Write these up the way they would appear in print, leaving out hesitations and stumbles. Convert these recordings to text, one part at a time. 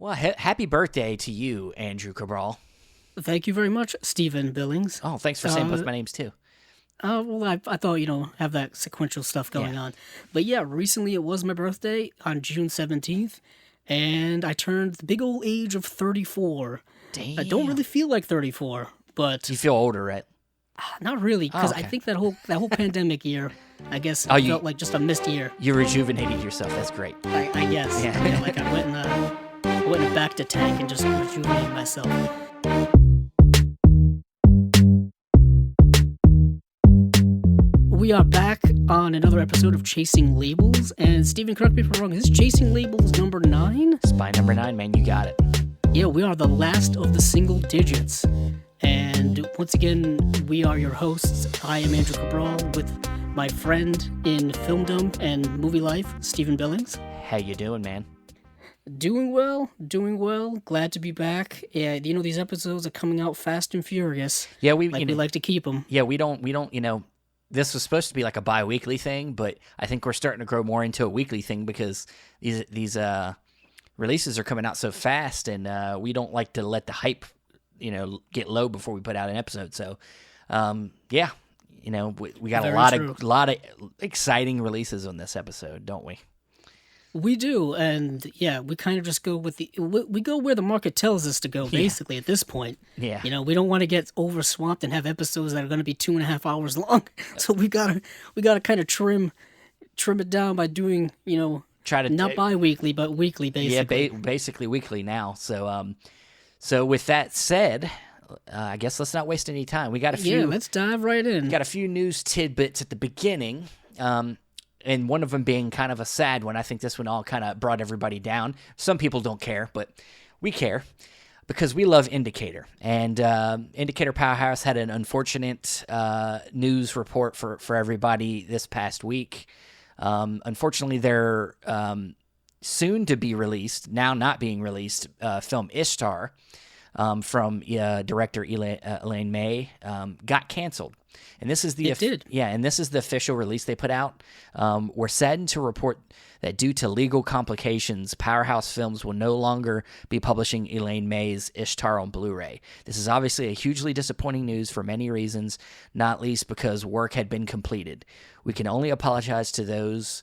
Well, happy birthday to you, Andrew Cabral. Thank you very much, Stephen Billings. Oh, thanks for saying both my names too. I thought, have that sequential stuff going Yeah. on. But yeah, recently it was my birthday on June 17th, and I turned the big old age of 34. I don't Damn. really feel like 34, but You feel older, right? not really, Oh, because I okay. think that whole pandemic year, I guess, Oh, you felt like just a missed year. you rejuvenated yourself. That's great. I guess. Yeah. Yeah, like I went in back to tank and just rejuvenated myself. We are back on another episode of Chasing Labels, and Stephen, correct me if I'm wrong, is this Chasing Labels number 9? Spy number 9, man. You got it. Yeah, we are the last of the single digits. And once again, we are your hosts. I am Andrew Cabral with my friend in filmdom and movie life, Stephen Billings. How you doing, man? Doing well. Glad to be back. Yeah, these episodes are coming out fast and furious. Yeah, We like to keep them. Yeah, we don't. This was supposed to be like a bi-weekly thing, but I think we're starting to grow more into a weekly thing because these releases are coming out so fast, and we don't like to let the hype, get low before we put out an episode. So, yeah, we got Very a lot of exciting releases on this episode, don't we? We do, and yeah, we kind of just go with we go where the market tells us to go, basically, at this point. Yeah. We don't want to get overswamped and have episodes that are going to be 2.5 hours long. So we gotta kind of trim it down by doing, Try to not bi-weekly, but weekly, basically. Yeah, basically weekly now. So with that said, I guess let's not waste any time. We got a few. Yeah, let's dive right in. Got a few news tidbits at the beginning, and one of them being kind of a sad one. I think this one all kind of brought everybody down. Some people don't care, but we care because we love Indicator. And Indicator Powerhouse had an unfortunate news report for everybody this past week. Unfortunately, their soon to be released, now not being released, film Ishtar from director Elaine May got canceled. And this is and this is the official release they put out. We're saddened to report that due to legal complications, Powerhouse Films will no longer be publishing Elaine May's Ishtar on Blu-ray. This is obviously a hugely disappointing news for many reasons, not least because work had been completed. We can only apologize to those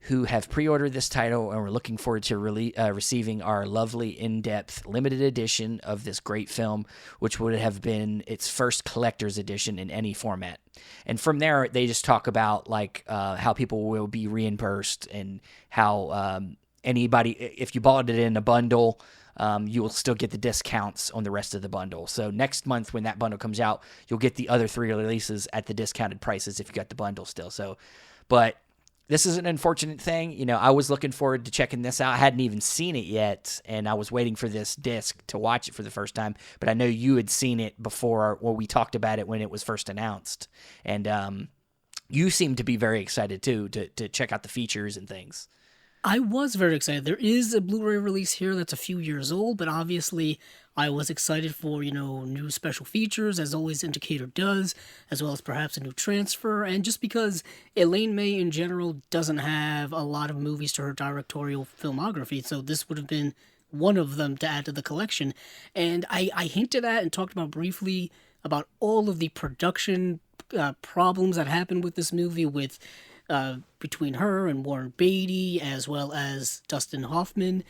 who have pre-ordered this title, and we're looking forward to receiving our lovely in-depth limited edition of this great film, which would have been its first collector's edition in any format. And from there, they just talk about how people will be reimbursed and how anybody, if you bought it in a bundle, you will still get the discounts on the rest of the bundle. So next month when that bundle comes out, you'll get the other 3 releases at the discounted prices if you got the bundle still. But this is an unfortunate thing. I was looking forward to checking this out. I hadn't even seen it yet, and I was waiting for this disc to watch it for the first time. But I know you had seen it before, we talked about it when it was first announced. And you seemed to be very excited, too, to check out the features and things. I was very excited. There is a Blu-ray release here that's a few years old, but obviously I was excited for, new special features, as always Indicator does, as well as perhaps a new transfer, and just because Elaine May in general doesn't have a lot of movies to her directorial filmography, so this would have been one of them to add to the collection. And I hinted at and talked about briefly about all of the production problems that happened with this movie with between her and Warren Beatty, as well as Dustin Hoffman.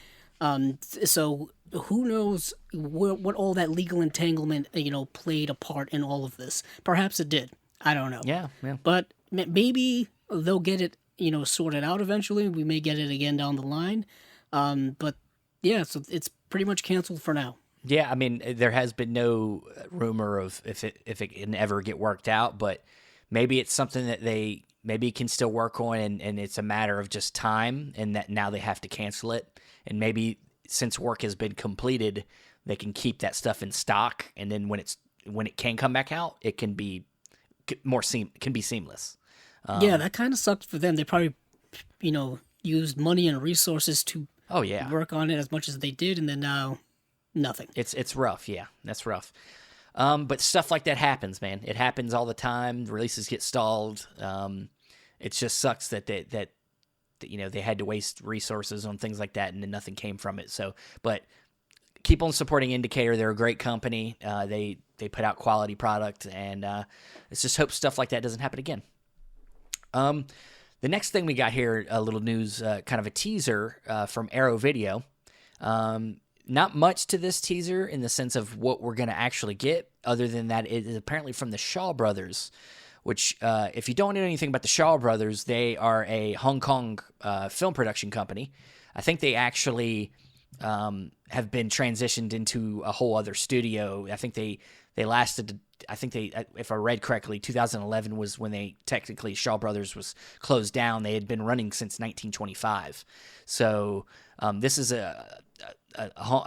So who knows what all that legal entanglement, played a part in all of this. Perhaps it did. I don't know. Yeah. But maybe they'll get it, sorted out eventually. We may get it again down the line. But yeah, so it's pretty much canceled for now. Yeah, I mean, there has been no rumor of if it can ever get worked out, but maybe it's something that they maybe can still work on, and it's a matter of just time, and that now they have to cancel it. And maybe since work has been completed, they can keep that stuff in stock, and then when it can come back out, it can be seamless. Yeah, that kind of sucked for them. They probably, used money and resources to work on it as much as they did, and then now nothing. It's rough. Yeah, that's rough. But stuff like that happens, man. It happens all the time. Releases get stalled. It just sucks that they had to waste resources on things like that, and then nothing came from it. So, but keep on supporting Indicator. They're a great company. They put out quality product, and let's just hope stuff like that doesn't happen again. The next thing we got here, a little news, kind of a teaser from Arrow Video. Not much to this teaser in the sense of what we're going to actually get, other than that it is apparently from the Shaw Brothers, which, if you don't know anything about the Shaw Brothers, they are a Hong Kong film production company. I think they actually have been transitioned into a whole other studio. I think they lasted, if I read correctly, 2011 was when they technically, Shaw Brothers was closed down. They had been running since 1925. So this is a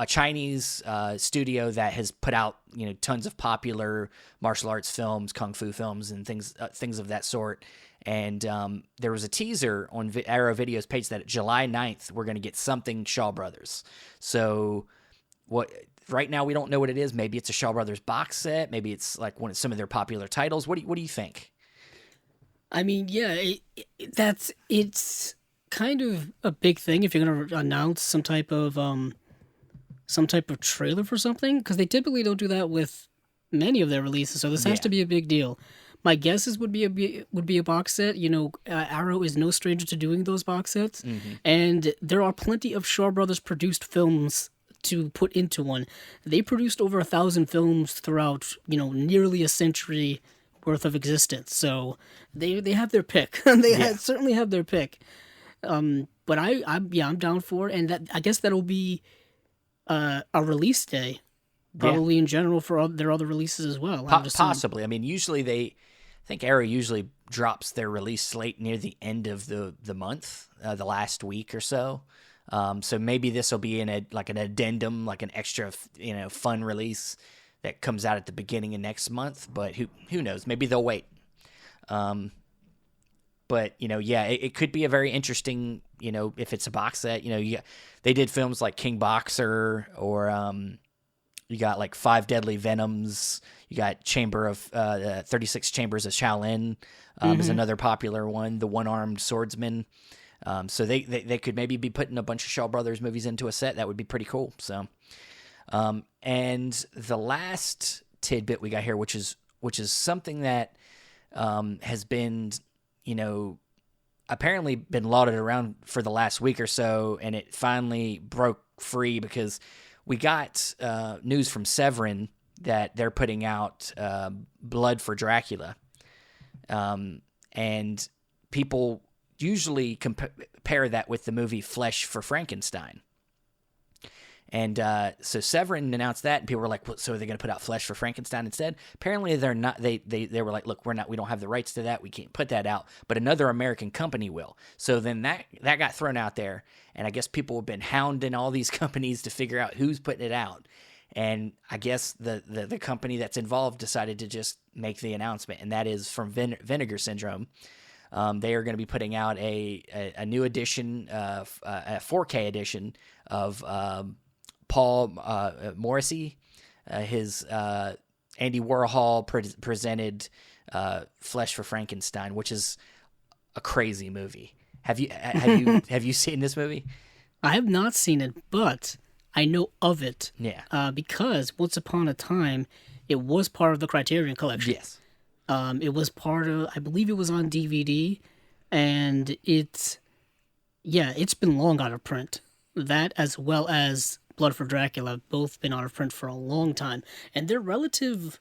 Chinese studio that has put out, tons of popular martial arts films, kung fu films, and things of that sort. And there was a teaser on Arrow Video's page that July 9th we're going to get something Shaw Brothers. So right now we don't know what it is. Maybe it's a Shaw Brothers box set. Maybe it's like some of their popular titles. What do you think? I mean, yeah, it's kind of a big thing if you're going to announce some type of trailer for something, because they typically don't do that with many of their releases. So this has to be a big deal. My guesses would be a box set. Arrow is no stranger to doing those box sets, and there are plenty of Shaw Brothers produced films to put into one. They produced over 1,000 films throughout, nearly a century worth of existence. So they have their pick. Certainly have their pick. But I'm down for it, and that I guess that'll be a release day, probably in general for their other releases as well. Possibly. I mean, usually I think Arrow usually drops their release slate near the end of the month, the last week or so. So maybe this will be an addendum, like an extra, fun release that comes out at the beginning of next month. But who knows? Maybe they'll wait. But it could be a very interesting, if it's a box set. They did films like King Boxer, or you got like Five Deadly Venoms. You got 36 Chambers of Shaolin is another popular one. The One-Armed Swordsman. So they could maybe be putting a bunch of Shaw Brothers movies into a set. That would be pretty cool. So, and the last tidbit we got here, which is something that has been, apparently been lauded around for the last week or so, and it finally broke free because we got news from Severin that they're putting out Blood for Dracula, and people usually compare that with the movie Flesh for Frankenstein. And so Severin announced that, and people were like, well, so are they going to put out Flesh for Frankenstein instead? Apparently they're not. They were like, look, we don't have the rights to that. We can't put that out, but another American company will. So then that got thrown out there, and I guess people have been hounding all these companies to figure out who's putting it out. And I guess the company that's involved decided to just make the announcement, and that is from Vinegar Syndrome. They are going to be putting out a new edition, a 4K edition of Paul Morrissey, his Andy Warhol presented Flesh for Frankenstein, which is a crazy movie. Have you seen this movie? I have not seen it, but I know of it. Yeah. Because once upon a time, it was part of the Criterion Collection. Yes. It was part of, I believe it was on DVD, and it's been long out of print. That, as well as Blood for Dracula, have both been out of print for a long time. And they're relative,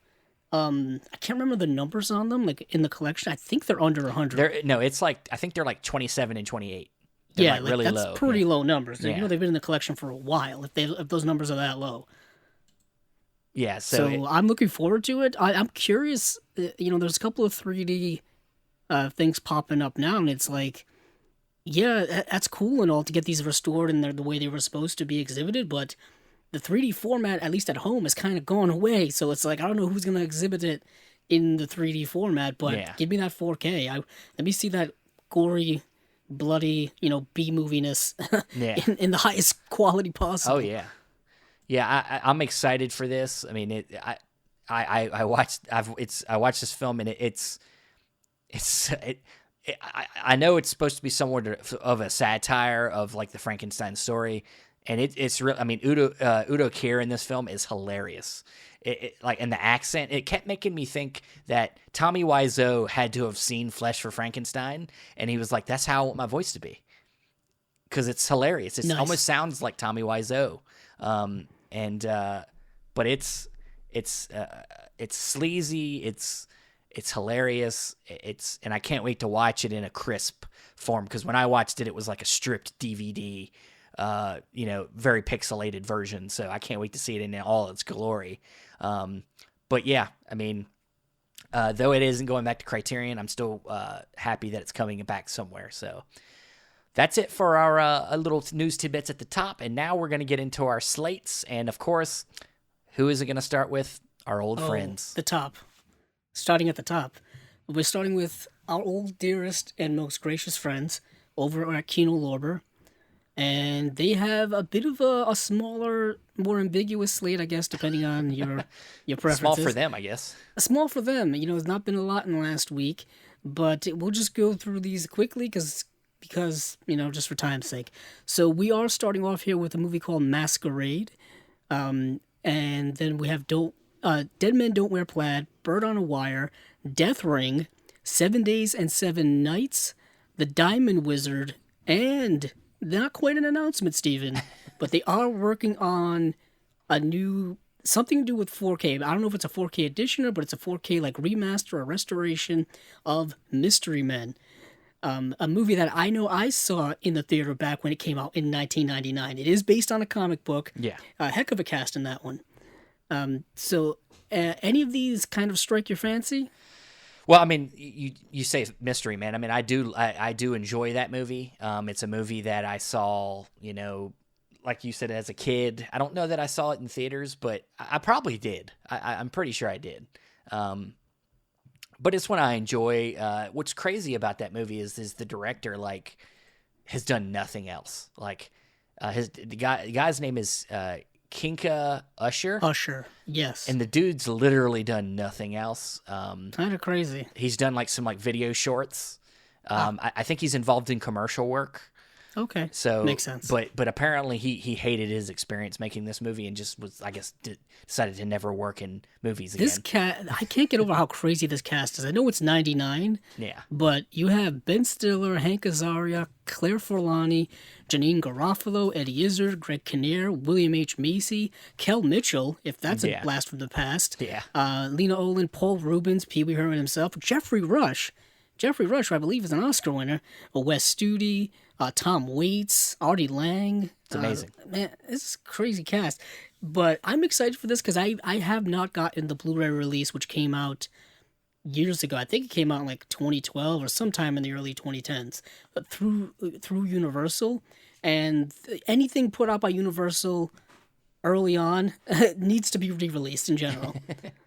I can't remember the numbers on them, like in the collection. I think they're under 100. It's like, I think they're like 27 and 28. They're really that's low. Pretty low numbers. Yeah. They've been in the collection for a while, if those numbers are that low. Yeah, so I'm looking forward to it. I'm curious. There's a couple of 3D things popping up now, and it's like, yeah, that's cool and all to get these restored and they're the way they were supposed to be exhibited, but the 3D format, at least at home, has kind of gone away. So it's like, I don't know who's going to exhibit it in the 3D format, but give me that 4K. Let me see that gory, bloody, B-moviness in the highest quality possible. Oh yeah. Yeah, I'm excited for this. I mean, I watched this film, and I know it's supposed to be somewhat of a satire of like the Frankenstein story. and it's real. I mean, Udo Kier in this film is hilarious. Like, and the accent, it kept making me think that Tommy Wiseau had to have seen Flesh for Frankenstein, and he was like, "That's how I want my voice to be," because it's hilarious. It almost sounds like Tommy Wiseau, but it's sleazy. It's hilarious. And I can't wait to watch it in a crisp form, because when I watched it, it was like a stripped DVD. Very pixelated version. So I can't wait to see it in all its glory. But yeah, I mean, though it isn't going back to Criterion, I'm still happy that it's coming back somewhere. So that's it for our little news tidbits at the top. And now we're going to get into our slates. And of course, who is it going to start with? Our old friends. The top. Starting at the top. We're starting with our old, dearest, and most gracious friends over at Kino. And they have a bit of a smaller, more ambiguous slate, I guess, depending on your preferences. Small for them, I guess. Small for them. It's not been a lot in the last week, but we'll just go through these quickly because just for time's sake. So we are starting off here with a movie called Masquerade. And then we have Dead Men Don't Wear Plaid, Bird on a Wire, Death Ring, 7 Days and 7 Nights, The Diamond Wizard, and... not quite an announcement, Steven, but they are working on a new, something to do with 4K. I don't know if it's a 4K edition, but it's a 4K like remaster or restoration of Mystery Men. A movie that I know I saw in the theater back when it came out in 1999. It is based on a comic book. Yeah. A heck of a cast in that one. So any of these kind of strike your fancy? Well, I mean, you say Mystery Man. I mean, I do enjoy that movie. It's a movie that I saw, like you said, as a kid. I don't know that I saw it in theaters, but I probably did. I'm pretty sure I did. But it's one I enjoy. What's crazy about that movie is the director has done nothing else. The guy's name is Kinka Usher. Usher, yes. And the dude's literally done nothing else. Kind of crazy. He's done some video shorts. I think he's involved in commercial work. Okay, so makes sense. But apparently he hated his experience making this movie and just was, I guess, decided to never work in movies again. I can't get over how crazy this cast is. I know it's 99. Yeah. But you have Ben Stiller, Hank Azaria, Claire Forlani, Janine Garofalo, Eddie Izzard, Greg Kinnear, William H. Macy, Kel Mitchell, if that's a blast from the past. Yeah. Lena Olin, Paul Rubens, Pee Wee Herman himself, Jeffrey Rush, who I believe is an Oscar winner, Wes Studi, Tom Waits, Artie Lang. It's amazing. Man, this is a crazy cast. But I'm excited for this because I have not gotten the Blu-ray release, which came out years ago. I think it came out in 2012 or sometime in the early 2010s, but through Universal. And anything put out by Universal early on needs to be re-released in general.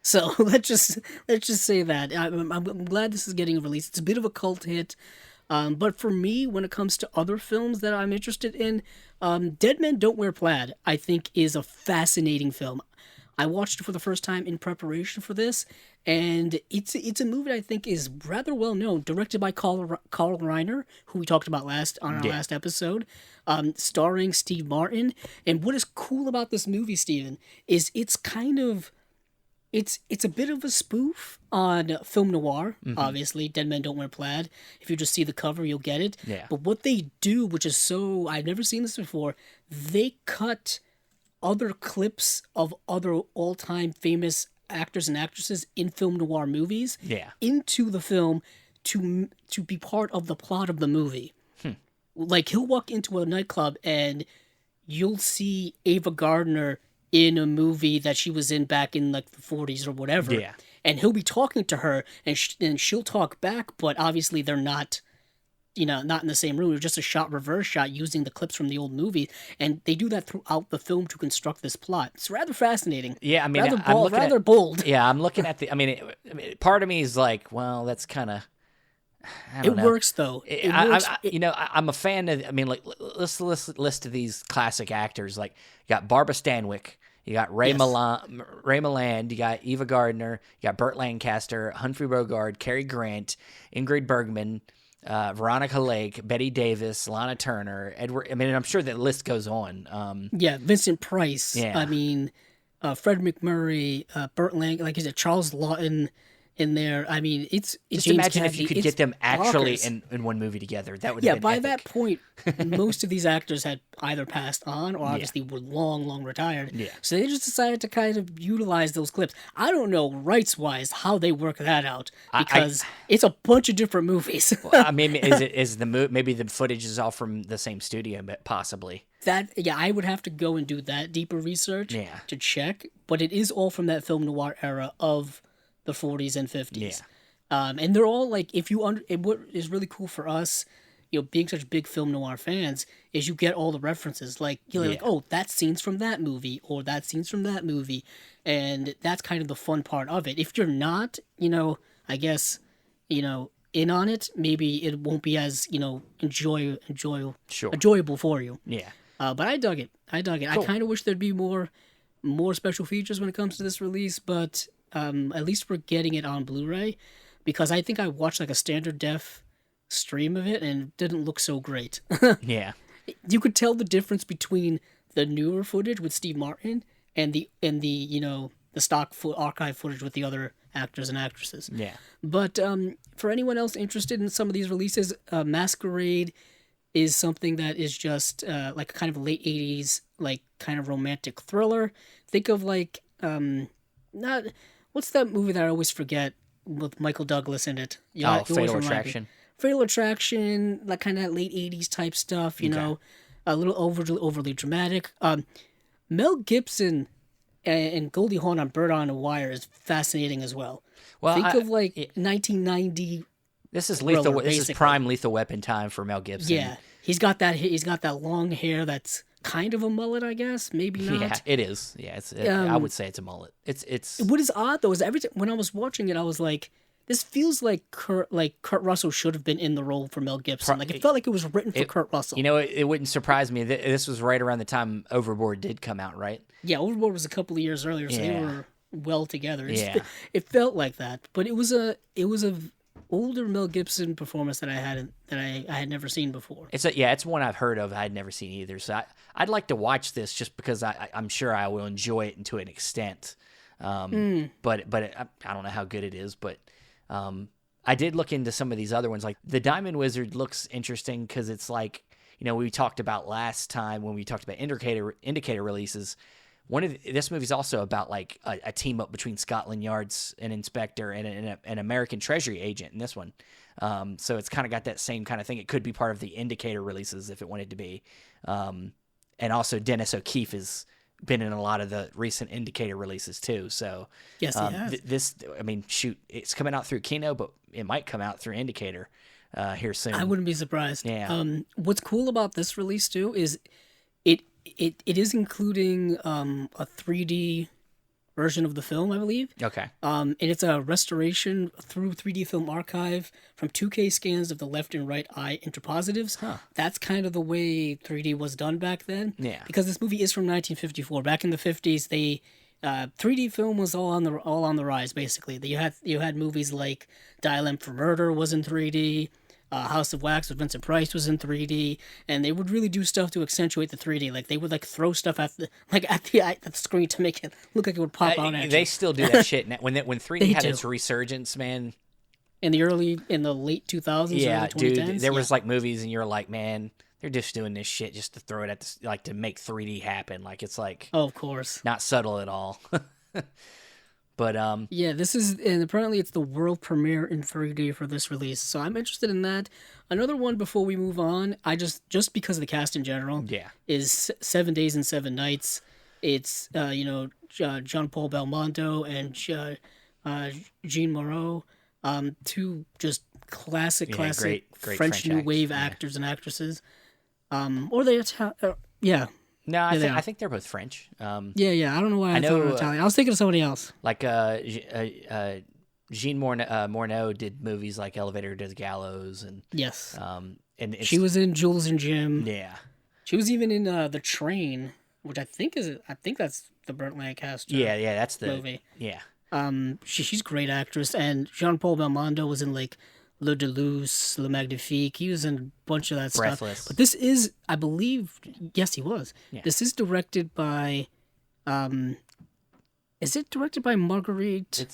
So let's just say that. I'm glad this is getting released. It's a bit of a cult hit. But for me, when it comes to other films that I'm interested in, Dead Men Don't Wear Plaid, I think, is a fascinating film. I watched it for the first time in preparation for this, and it's a movie I think is rather well known, directed by Carl Reiner, who we talked about last episode, starring Steve Martin. And what is cool about this movie, Steven, is it's a bit of a spoof on film noir, obviously. Dead Men Don't Wear Plaid. If you just see the cover, you'll get it. Yeah. But what they do, which is so... I've never seen this before, they cut other clips of other all-time famous actors and actresses in film noir movies into the film to be part of the plot of the movie. He'll walk into a nightclub and you'll see Ava Gardner in a movie that she was in back in the 40s or whatever. Yeah. And he'll be talking to her and she'll talk back, but obviously they're not not in the same room. It was just a reverse shot using the clips from the old movie. And they do that throughout the film to construct this plot. It's rather fascinating. Yeah, I mean, rather bold. Yeah, I'm looking at part of me is like, well, that's kind of... It works though. I'm a fan of. Let's list of these classic actors. You got Barbara Stanwyck, you got Ray Milland, you got Eva Gardner, you got Burt Lancaster, Humphrey Bogart, Cary Grant, Ingrid Bergman, Veronica Lake, Betty Davis, Lana Turner, Edward. I mean, I'm sure that list goes on. Yeah, Vincent Price. Yeah. I mean, Fred McMurray, Burt Lang, like you said, Charles Lawton in there. I mean, it's Just James imagine if Cagney. you could It's get them actually bonkers. in one movie together. That would Yeah, have been by epic. that point, most of these actors had either passed on or obviously were long retired. Yeah. So they just decided to kind of utilize those clips. I don't know rights-wise how they work that out because it's a bunch of different movies. I mean, is maybe the footage is all from the same studio, but possibly. I would have to go and do that deeper research Yeah. to check, but it is all from that film noir era of the 40s and 50s. Yeah. And they're all like, and what is really cool for us, being such big film noir fans, is you get all the references. Like, you're like, oh, that scene's from that movie, or that scene's from that movie. And that's kind of the fun part of it. If you're not, I guess, in on it, maybe it won't be as, enjoyable for you. Yeah. But I dug it. Cool. I kind of wish there'd be more special features when it comes to this release, but at least we're getting it on Blu-ray, because I think I watched like a standard def stream of it and it didn't look so great. Yeah. You could tell the difference between the newer footage with Steve Martin and the stock archive footage with the other actors and actresses. Yeah. But for anyone else interested in some of these releases, Masquerade is something that is just like a kind of late 80s, like kind of romantic thriller. Think of like, what's that movie that I always forget with Michael Douglas in it? Fatal Attraction. Fatal Attraction, like kind of that late 80s type stuff, you know, a little overly dramatic. Mel Gibson and Goldie Hawn on Bird on a Wire is fascinating as well. Well, think of like 1990. This is thriller, This is prime Lethal Weapon time for Mel Gibson. Yeah, he's got that long hair that's kind of a mullet, I guess. Maybe not. Yeah, it is. Yeah, I would say it's a mullet. It's. What is odd though is when I was watching it, I was like, this feels like Kurt Russell should have been in the role for Mel Gibson. Like it felt like it was written for Kurt Russell. It wouldn't surprise me. This was right around the time Overboard did come out, right? Yeah, Overboard was a couple of years earlier, so they were well together. It felt like that, but it was a older Mel Gibson performance that I had never seen before. It's one I've heard of. I'd never seen either. So I'd like to watch this just because I'm sure I will enjoy it to an extent. But I don't know how good it is, but. I did look into some of these other ones. Like the Diamond Wizard looks interesting because it's like, we talked about last time when we talked about indicator releases. This movie's also about like a team up between Scotland Yard's an inspector and an American Treasury agent in this one. So it's kind of got that same kind of thing. It could be part of the indicator releases if it wanted to be. And also Dennis O'Keefe has been in a lot of the recent indicator releases too. So yes, he has. It's coming out through Kino, but it might come out through indicator here soon. I wouldn't be surprised. Yeah. What's cool about this release too is it is including a 3D version of the film, I believe. Okay. And it's a restoration through 3D Film Archive from 2K scans of the left and right eye interpositives. Huh. That's kind of the way 3D was done back then. Yeah. Because this movie is from 1954. Back in the 50s, 3D film was all on the rise. Basically, you had movies like Dial M for Murder was in 3D. House of Wax with Vincent Price was in 3D, and they would really do stuff to accentuate the 3D. Like they would throw stuff at the screen to make it look like it would pop out. At They you. still do that shit now. When 3D had do. its resurgence, man. In the late 2000s, Yeah, or the 2010s, dude. There was like movies, and you're like, man, they're just doing this shit just to throw it at to make 3D happen. Like it's like, oh, of course, not subtle at all. But yeah, this is, and apparently it's the world premiere in 3D for this release. So I'm interested in that. Another one before we move on, I just because of the cast in general, is 7 Days and 7 Nights. It's John Paul Belmondo and Jean Moreau, two just classic great French New Wave actors and actresses. Or they No, I think they're both French. Yeah. I don't know why I thought it was Italian. I was thinking of somebody else. Like Jean Morneau did movies like Elevator to the Gallows, and yes, and she was in Jules and Jim. Yeah, she was even in The Train, which I think that's the Burt Lancaster. Yeah, that's the movie. Yeah. She's a great actress, and Jean Paul Belmondo was in like Le Deleuze, Le Magnifique. He was in a bunch of that Breathless. stuff. But this is, I believe, yes, he was. Yeah. This is directed by, is it directed by Marguerite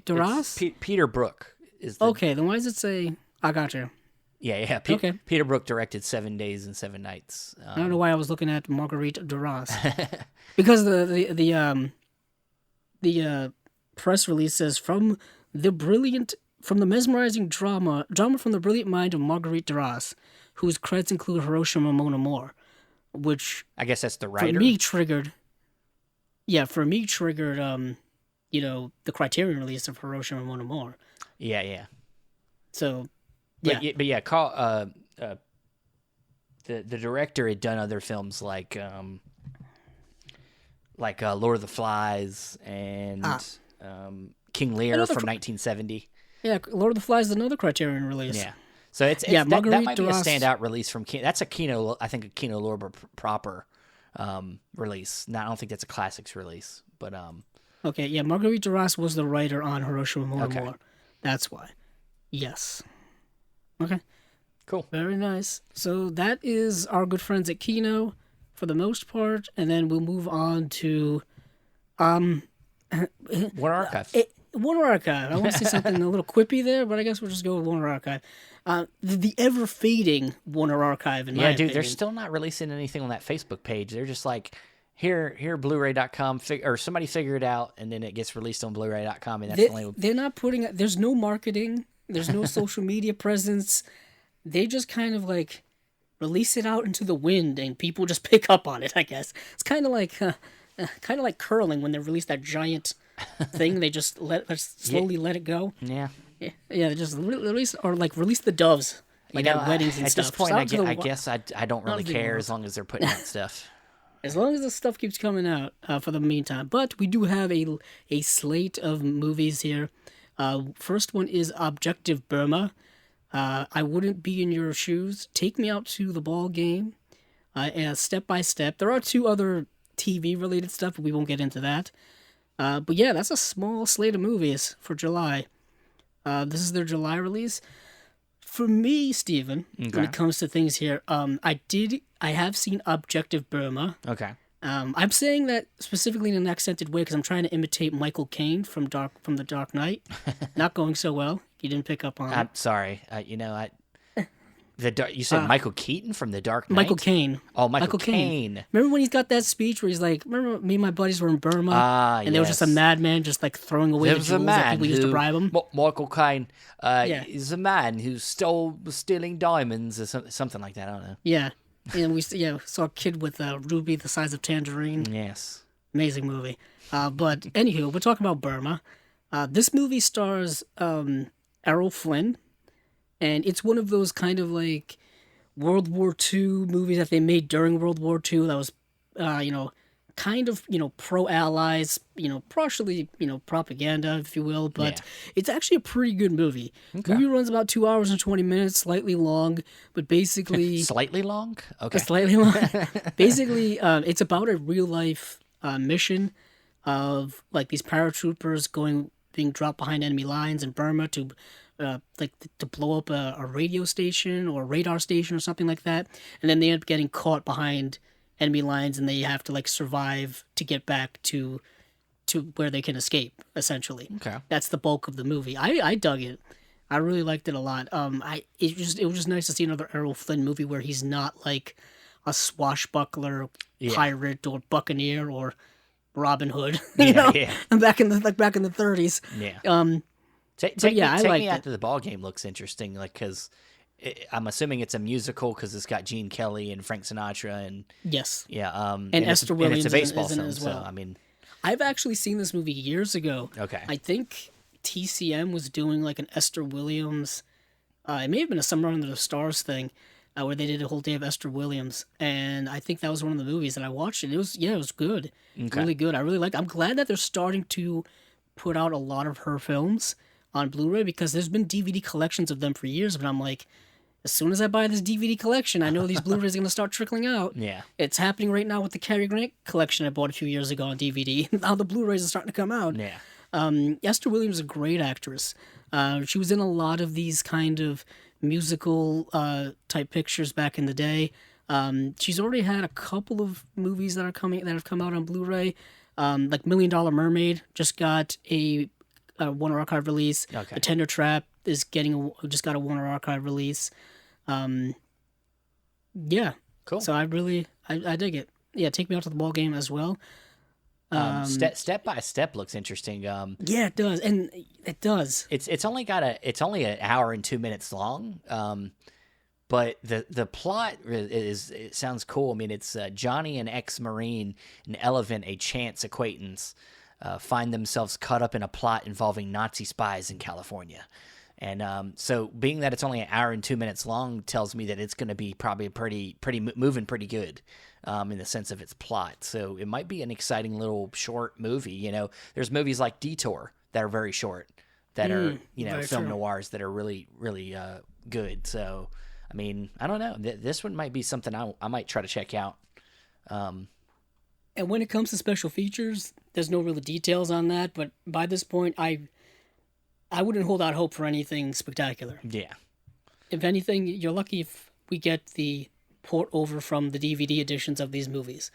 Duras? Peter Brook is the, Okay, then why does it say, I got you. Yeah. Okay. Peter Brook directed 7 Days and 7 Nights. I don't know why I was looking at Marguerite Duras. Because the press release says, from the mesmerizing drama from the brilliant mind of Marguerite Duras, whose credits include Hiroshima Mon Amour, which I guess that's the writer. for me triggered, the Criterion release of Hiroshima Mon Amour. Yeah. So, But yeah, the director had done other films like Lord of the Flies and King Lear from 1970. Yeah, Lord of the Flies is another Criterion release. Yeah. So it's that might be a standout release from Kino. That's a Kino, I think a Kino Lorber proper release. Now I don't think that's a classics release, but Okay, yeah, Marguerite Duras was the writer on Hiroshima Mon Amour. Okay. That's why. Yes. Okay. Cool. Very nice. So that is our good friends at Kino for the most part, and then we'll move on to Warner Archive. Warner Archive. I want to say something a little quippy there, but I guess we'll just go with Warner Archive. The ever fading Warner Archive, in my opinion. They're still not releasing anything on that Facebook page. They're just like, here, Blu-ray.com, or somebody figure it out, and then it gets released on Blu-ray.com, and that's the only. They're not putting. There's no marketing. There's no social media presence. They just kind of like release it out into the wind, and people just pick up on it. I guess it's kind of like curling when they release that giant thing. They just slowly let it go. Yeah. Yeah. They just release the doves like at weddings and at stuff. This point, I guess I don't really big care world. as long as they're putting out stuff. As long as the stuff keeps coming out for the meantime. But we do have a slate of movies here. First one is Objective Burma. I Wouldn't Be in Your Shoes. Take Me Out to the Ball Game. And Step by Step. There are 2 other TV-related stuff, but we won't get into that. But yeah, that's a small slate of movies for July. This is their July release. For me, Steven, when it comes to things here, I have seen Objective Burma. Okay. I'm saying that specifically in an accented way because I'm trying to imitate Michael Caine from The Dark Knight. Not going so well. You didn't pick up on it. I'm sorry. You said Michael Keaton from The Dark Knight? Michael Caine. Oh, Michael Caine. Remember when he's got that speech where he's like, remember me and my buddies were in Burma? And there was just a madman just like throwing away the jewels that people used to bribe him? Michael Caine is a man who was stealing diamonds or something like that. I don't know. Yeah. And we saw a kid with a ruby the size of tangerine. Yes. Amazing movie. But anywho, we're talking about Burma. This movie stars Errol Flynn. And it's one of those kind of like World War II movies that they made during World War II that was, kind of, pro-allies, partially, propaganda, if you will. But it's actually a pretty good movie. Okay. The movie runs about 2 hours and 20 minutes, slightly long, but basically... Slightly long? Okay. Slightly long. Basically, it's about a real-life mission of, like, these paratroopers being dropped behind enemy lines in Burma to blow up a radio station or a radar station or something like that, and then they end up getting caught behind enemy lines, and they have to survive to get back to where they can escape. Essentially, okay, that's the bulk of the movie. I dug it. I really liked it a lot. It was just nice to see another Errol Flynn movie where he's not like a swashbuckler pirate or buccaneer or Robin Hood. Back in the 30s. Yeah. Take Me Out to the Ball Game looks interesting, because I'm assuming it's a musical because it's got Gene Kelly and Frank Sinatra and and Esther Williams and it's a baseball is in film it as well. So, I mean, I've actually seen this movie years ago. Okay, I think TCM was doing like an Esther Williams. It may have been a Summer Under the Stars thing, where they did a whole day of Esther Williams, and I think that was one of the movies that I watched. And it was good, really good. I really liked it. I'm glad that they're starting to put out a lot of her films on Blu-ray because there's been DVD collections of them for years, but I'm like, as soon as I buy this DVD collection, I know these Blu-rays are going to start trickling out. Yeah. It's happening right now with the Cary Grant collection I bought a few years ago on DVD. Now the Blu-rays are starting to come out. Yeah. Esther Williams is a great actress. She was in a lot of these kind of musical type pictures back in the day. She's already had a couple of movies that have come out on Blu-ray. Like Million Dollar Mermaid just got a Warner Archive release. Okay. The Tender Trap is just got a Warner Archive release. Yeah. Cool. So I dig it. Yeah, Take Me Out to the Ball Game as well. Step by Step looks interesting. Yeah, it does, and it does. It's only an hour and 2 minutes long. But the plot it sounds cool. I mean, it's Johnny, an ex-Marine, and Elephant, a chance acquaintance, find themselves caught up in a plot involving Nazi spies in California. And so being that it's only an hour and 2 minutes long tells me that it's going to be probably moving pretty good in the sense of its plot. So it might be an exciting little short movie. You know, there's movies like Detour that are very short, that are, film noirs that are really, really good. So, I mean, I don't know. This one might be something I might try to check out. And when it comes to special features, there's no real details on that. But by this point, I wouldn't hold out hope for anything spectacular. Yeah. If anything, you're lucky if we get the port over from the DVD editions of these movies.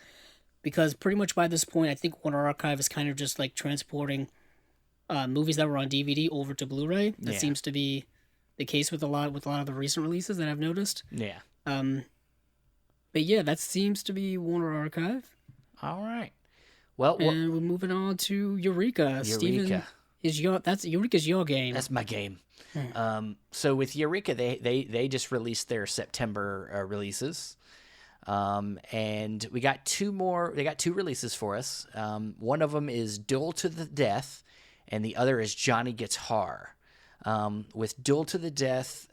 Because pretty much by this point, I think Warner Archive is kind of just like transporting movies that were on DVD over to Blu-ray. That seems to be the case with a lot of the recent releases that I've noticed. Yeah. But yeah, that seems to be Warner Archive. All right. Well, and we're moving on to Eureka. Steven, Eureka's your game. That's my game. So with Eureka, they just released their September releases, and we got two more. They got two releases for us. One of them is Duel to the Death, and the other is Johnny Guitar. With Duel to the Death,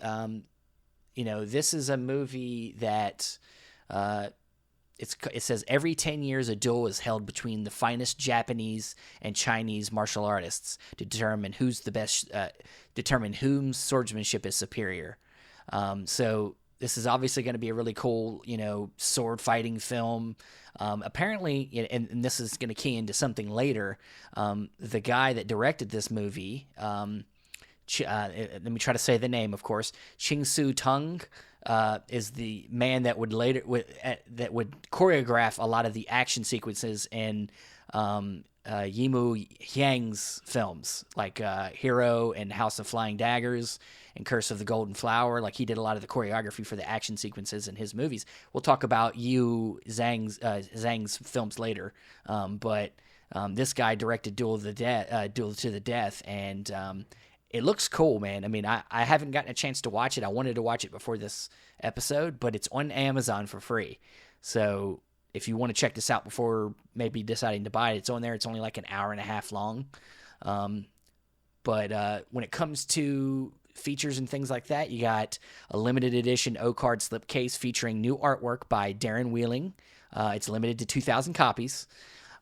this is a movie that it says every 10 years a duel is held between the finest Japanese and Chinese martial artists to determine who's the best, determine whose swordsmanship is superior. So this is obviously going to be a really cool, sword fighting film. Apparently, and this is going to key into something later, the guy that directed this movie, let me try to say the name, of course, Ching Su Tung, is the man that would choreograph a lot of the action sequences in Yimou Yang's films, like Hero and House of Flying Daggers and Curse of the Golden Flower. Like, he did a lot of the choreography for the action sequences in his movies. We'll talk about Zhang's films later, but this guy directed Duel to the Death, and it looks cool, man. I mean, I haven't gotten a chance to watch it. I wanted to watch it before this episode, but it's on Amazon for free. So if you want to check this out before maybe deciding to buy it, it's on there. It's only like an hour and a half long. But when it comes to features and things like that, you got a limited edition O-card slipcase featuring new artwork by Darren Wheeling. It's limited to 2,000 copies.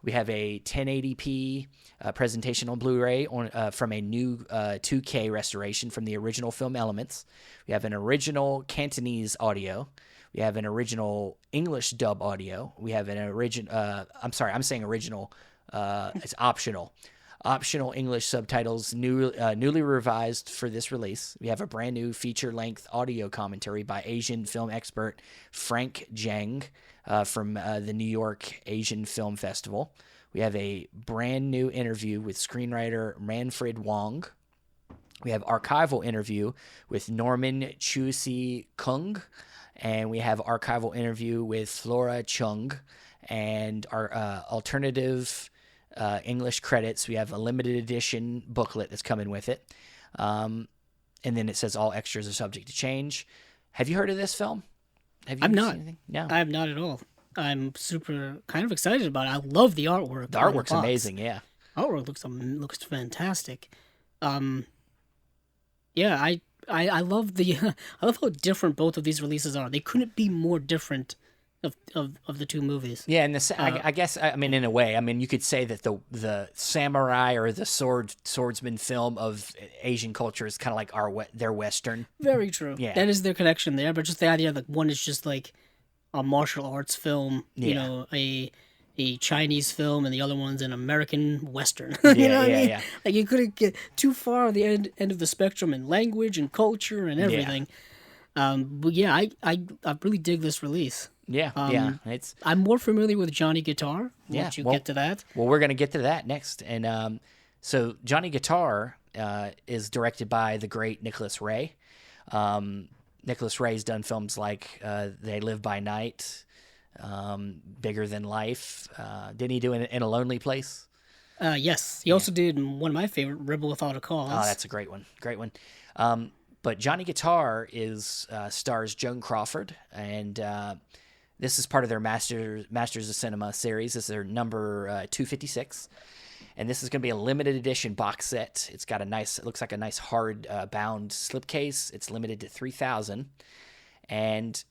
We have a 1080p presentation on Blu-ray from a new 2K restoration from the original film elements. We have an original Cantonese audio. We have an original English dub audio. We have an original. I'm saying original. It's optional. Optional English subtitles, newly revised for this release. We have a brand new feature-length audio commentary by Asian film expert Frank Zhang from the New York Asian Film Festival. We have a brand new interview with screenwriter Manfred Wong. We have archival interview with Norman Chu-si Kung, and we have archival interview with Flora Chung, and our alternative English credits. We have a limited edition booklet that's coming with it. And then it says all extras are subject to change. Have you heard of this film? I'm not. Anything? No. I have not at all. I'm super kind of excited about it. I love the artwork. The artwork's amazing, yeah. Artwork looks fantastic. Yeah, I love I love how different both of these releases are. They couldn't be more different of the two movies. Yeah, and I guess in a way, you could say that the samurai or the swordsman film of Asian culture is kind of like their Western. Very true. Yeah, that is their connection there. But just the idea that one is just like a martial arts film, a a Chinese film and the other one's an American Western. Yeah, You know what I yeah, mean? yeah. Like you couldn't get too far on the end of the spectrum in language and culture and Yeah. everything. But yeah, I really dig this release. Yeah, yeah. It's I'm more familiar with Johnny Guitar. yeah. Once you Well, get to that. well, we're gonna get to that next. And so Johnny Guitar is directed by the great Nicholas Ray. Nicholas Ray's done films like They Live by Night, Bigger Than Life. Didn't he do In a Lonely Place? Yes, he also did one of my favorite, Rebel Without a Cause. Oh, that's a great one. Great one. But Johnny Guitar stars Joan Crawford, and this is part of their Masters of Cinema series. This is their number 256, and this is going to be a limited edition box set. It's got it looks like a nice hard bound slipcase. It's limited to 3,000, and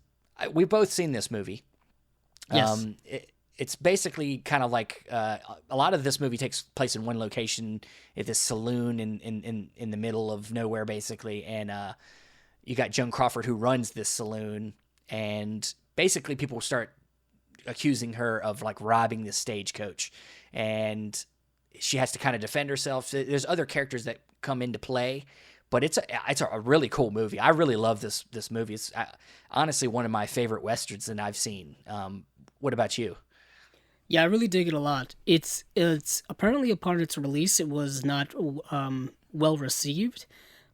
we've both seen this movie. Yes. It's basically kind of like a lot of this movie takes place in one location at this saloon in the middle of nowhere, basically. And you got Joan Crawford, who runs this saloon, and basically people start accusing her of like robbing this stagecoach, and she has to kind of defend herself. There's other characters that come into play, but it's a really cool movie. I really love this movie. It's honestly one of my favorite westerns that I've seen. What about you? Yeah, I really dig it a lot. It's apparently upon its release, it was not well received.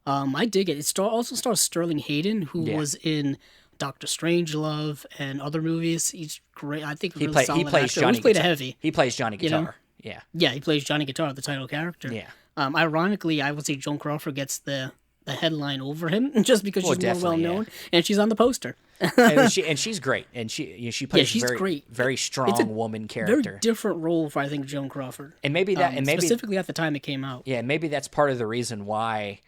I dig it. It also stars Sterling Hayden, who was in Doctor Strangelove and other movies. He's great. I think he plays actor. Johnny. He played a heavy. He plays Johnny Guitar. You know? Yeah. Yeah, he plays Johnny Guitar, the title character. Yeah. Ironically, I would say Joan Crawford gets the headline over him just because she's more well known, and she's on the poster. and she's great, and she plays she's very very strong woman character. Very different role for I think Joan Crawford, and maybe specifically at the time it came out. Yeah, maybe that's part of the reason why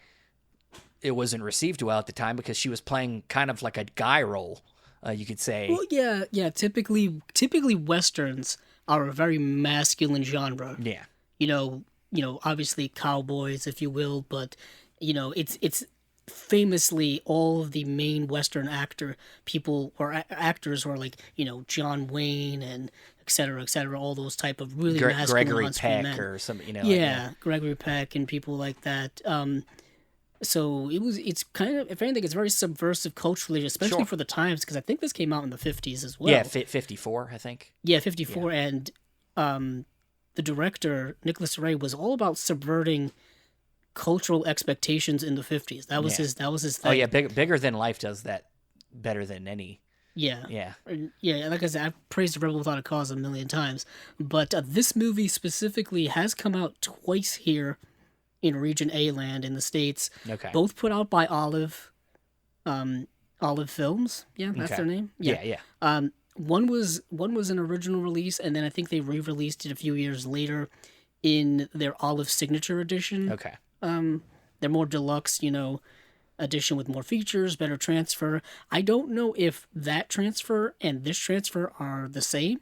it wasn't received well at the time, because she was playing kind of like a guy role, you could say. Well, yeah. Typically westerns are a very masculine genre. Yeah. You know, obviously cowboys, if you will, but it's famously all of the main Western actors were like, John Wayne and et cetera, all those type of really masculine Gregory Peck men. or some, Gregory Peck and people like that. So it's kind of, if anything, it's very subversive culturally, especially for the times, because I think this came out in the 50s as well. Yeah, 54, I think. Yeah, 54, and the director, Nicholas Ray, was all about subverting cultural expectations in the 50s. That was his thing. Oh yeah, Bigger Than Life does that better than any. Yeah. Yeah. Like I said, I've praised Rebel Without a Cause a million times, but this movie specifically has come out twice here in Region A land in the States. Okay. Both put out by Olive Films. Yeah, that's their name. Yeah. One was an original release, and then I think they re-released it a few years later in their Olive Signature Edition. Okay. They're more deluxe, edition with more features, better transfer. I don't know if that transfer and this transfer are the same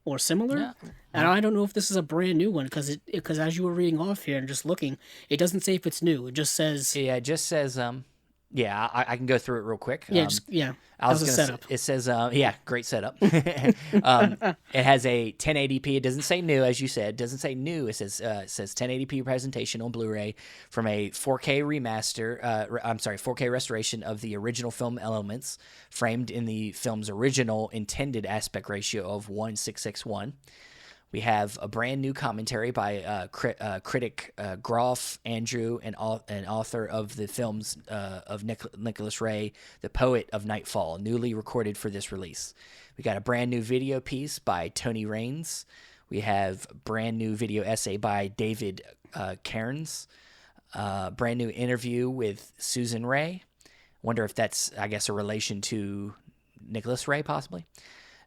or similar. Yeah. And I don't know if this is a brand new one, because as you were reading off here and just looking, it doesn't say if it's new. It just says... Yeah, it just says... I can go through it real quick. Yeah, I was gonna setup. It says, great setup. It has a 1080p. It doesn't say new, as you said. It doesn't say new. It says 1080p presentation on Blu-ray from a 4K 4K restoration of the original film elements, framed in the film's original intended aspect ratio of 1:661. We have a brand new commentary by critic Groff Andrew and author of the films of Nicholas Ray, the poet of Nightfall, newly recorded for this release. We got a brand new video piece by Tony Raines. We have a brand new video essay by David Cairns. Brand new interview with Susan Ray. Wonder if that's, I guess, a relation to Nicholas Ray, possibly.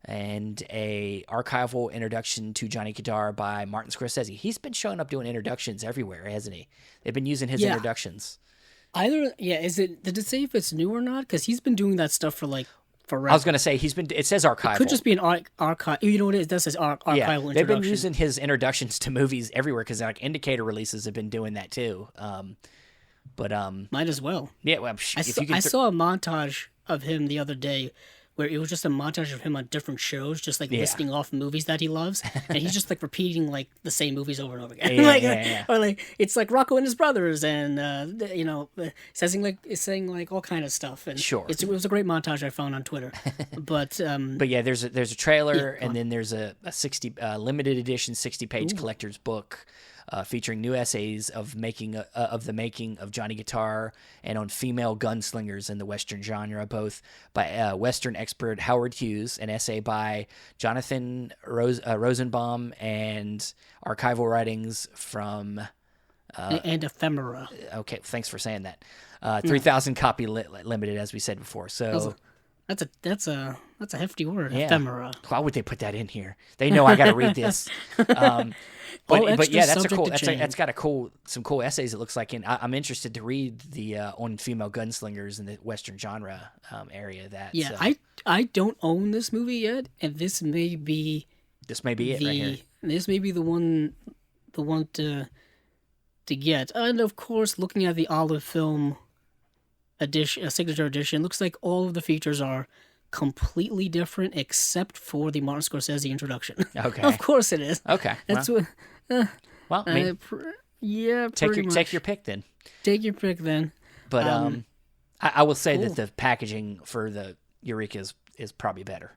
And a archival introduction to Johnny Guitar by Martin Scorsese. He's been showing up doing introductions everywhere, hasn't he? They've been using his introductions. Did it say if it's new or not? Because he's been doing that stuff for forever. I was going to say, it says archival. It could just be an archive. You know what it is? That says archival introduction. They've been using his introductions to movies everywhere, because Indicator releases have been doing that too. Might as well. Yeah, well, I saw a montage of him the other day where it was just a montage of him on different shows, just like listing off movies that he loves, and he's just like repeating like the same movies over and over again. Or like it's like Rocco and his brothers, and saying like all kind of stuff. And it was a great montage I found on Twitter. But yeah, there's a trailer, and then there's a 60 limited edition 60-page collector's book. Featuring new essays of the making of Johnny Guitar and on female gunslingers in the Western genre, both by Western expert Howard Hughes, an essay by Jonathan Rosenbaum, and archival writings from... and ephemera. Okay, thanks for saying that. 3,000 copy limited, as we said before. So that's a hefty word, ephemera. Why would they put that in here? They know I got to read this. But yeah, that's a cool. That's got some cool essays. It looks like, and I'm interested to read the on female gunslingers in the Western genre area. I don't own this movie yet, and this may be it right here. This may be the one to get. And of course, looking at the Olive Film edition, signature edition, looks like all of the features are completely different except for the Martin Scorsese introduction. Okay. Of course it is. Okay. That's pretty much. Take your pick then. Take your pick then. But I will say that the packaging for the Eureka is probably better.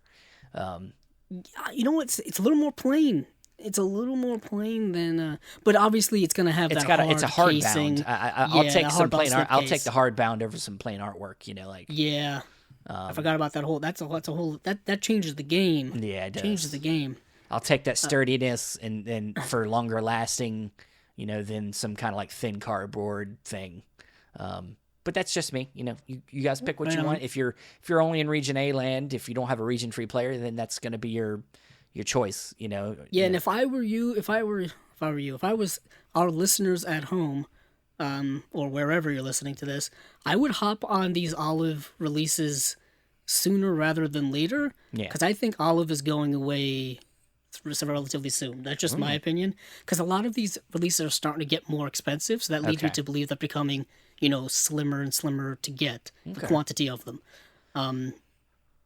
You know what? It's a little more plain. It's a little more plain than, but obviously it's gonna have it's a hard casing. I'll take some plain art. I'll take the hardbound over some plain artwork. Yeah. I forgot about that whole. That's a whole. That changes the game. Yeah, it does. Changes the game. I'll take that sturdiness and for longer lasting, than some kind of like thin cardboard thing. But that's just me. You guys pick what you want. If you're only in Region A land, if you don't have a Region 3 player, then that's going to be your choice. Yeah, and if I was our listeners at home. Or wherever you're listening to this, I would hop on these Olive releases sooner rather than later. Yeah. Because I think Olive is going away relatively soon. That's just my opinion. Because a lot of these releases are starting to get more expensive, so that leads me to believe they're becoming, slimmer and slimmer to get, the quantity of them.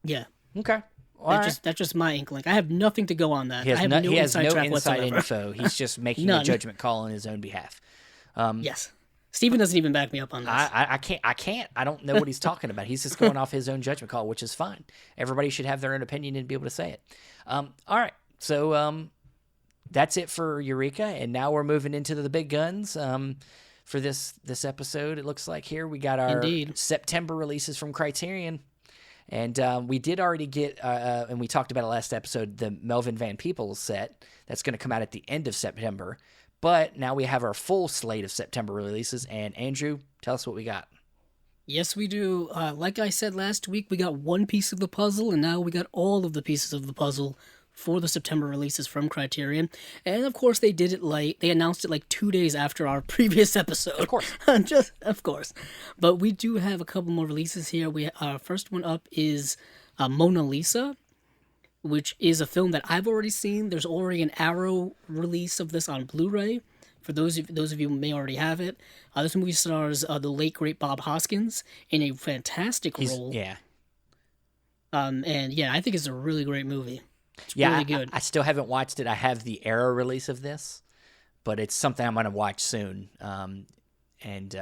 Yeah. Okay. That's just my inkling. I have nothing to go on that. He has no inside whatsoever. info. He's just making a judgment call on his own behalf. Yes. Steven doesn't even back me up on this. I can't. I don't know what he's talking about. He's just going off his own judgment call, which is fine. Everybody should have their own opinion and be able to say it. All right. So that's it for Eureka, and now we're moving into the big guns for this episode. It looks like here we got our September releases from Criterion. And we did already get, and we talked about it last episode, the Melvin Van Peebles set that's going to come out at the end of September. But now we have our full slate of September releases. And Andrew, tell us what we got. Yes, we do. Like I said last week, we got one piece of the puzzle, and now we got all of the pieces of the puzzle for the September releases from Criterion. And of course, they did it they announced it like 2 days after our previous episode. Of course. Of course. But we do have a couple more releases here. Our first one up is Mona Lisa, which is a film that I've already seen. There's already an Arrow release of this on Blu-ray. For those of you who may already have it, this movie stars the late great Bob Hoskins in a fantastic role. Yeah. And yeah, I think it's a really great movie. It's really good. I still haven't watched it. I have the Arrow release of this, but it's something I'm going to watch soon. And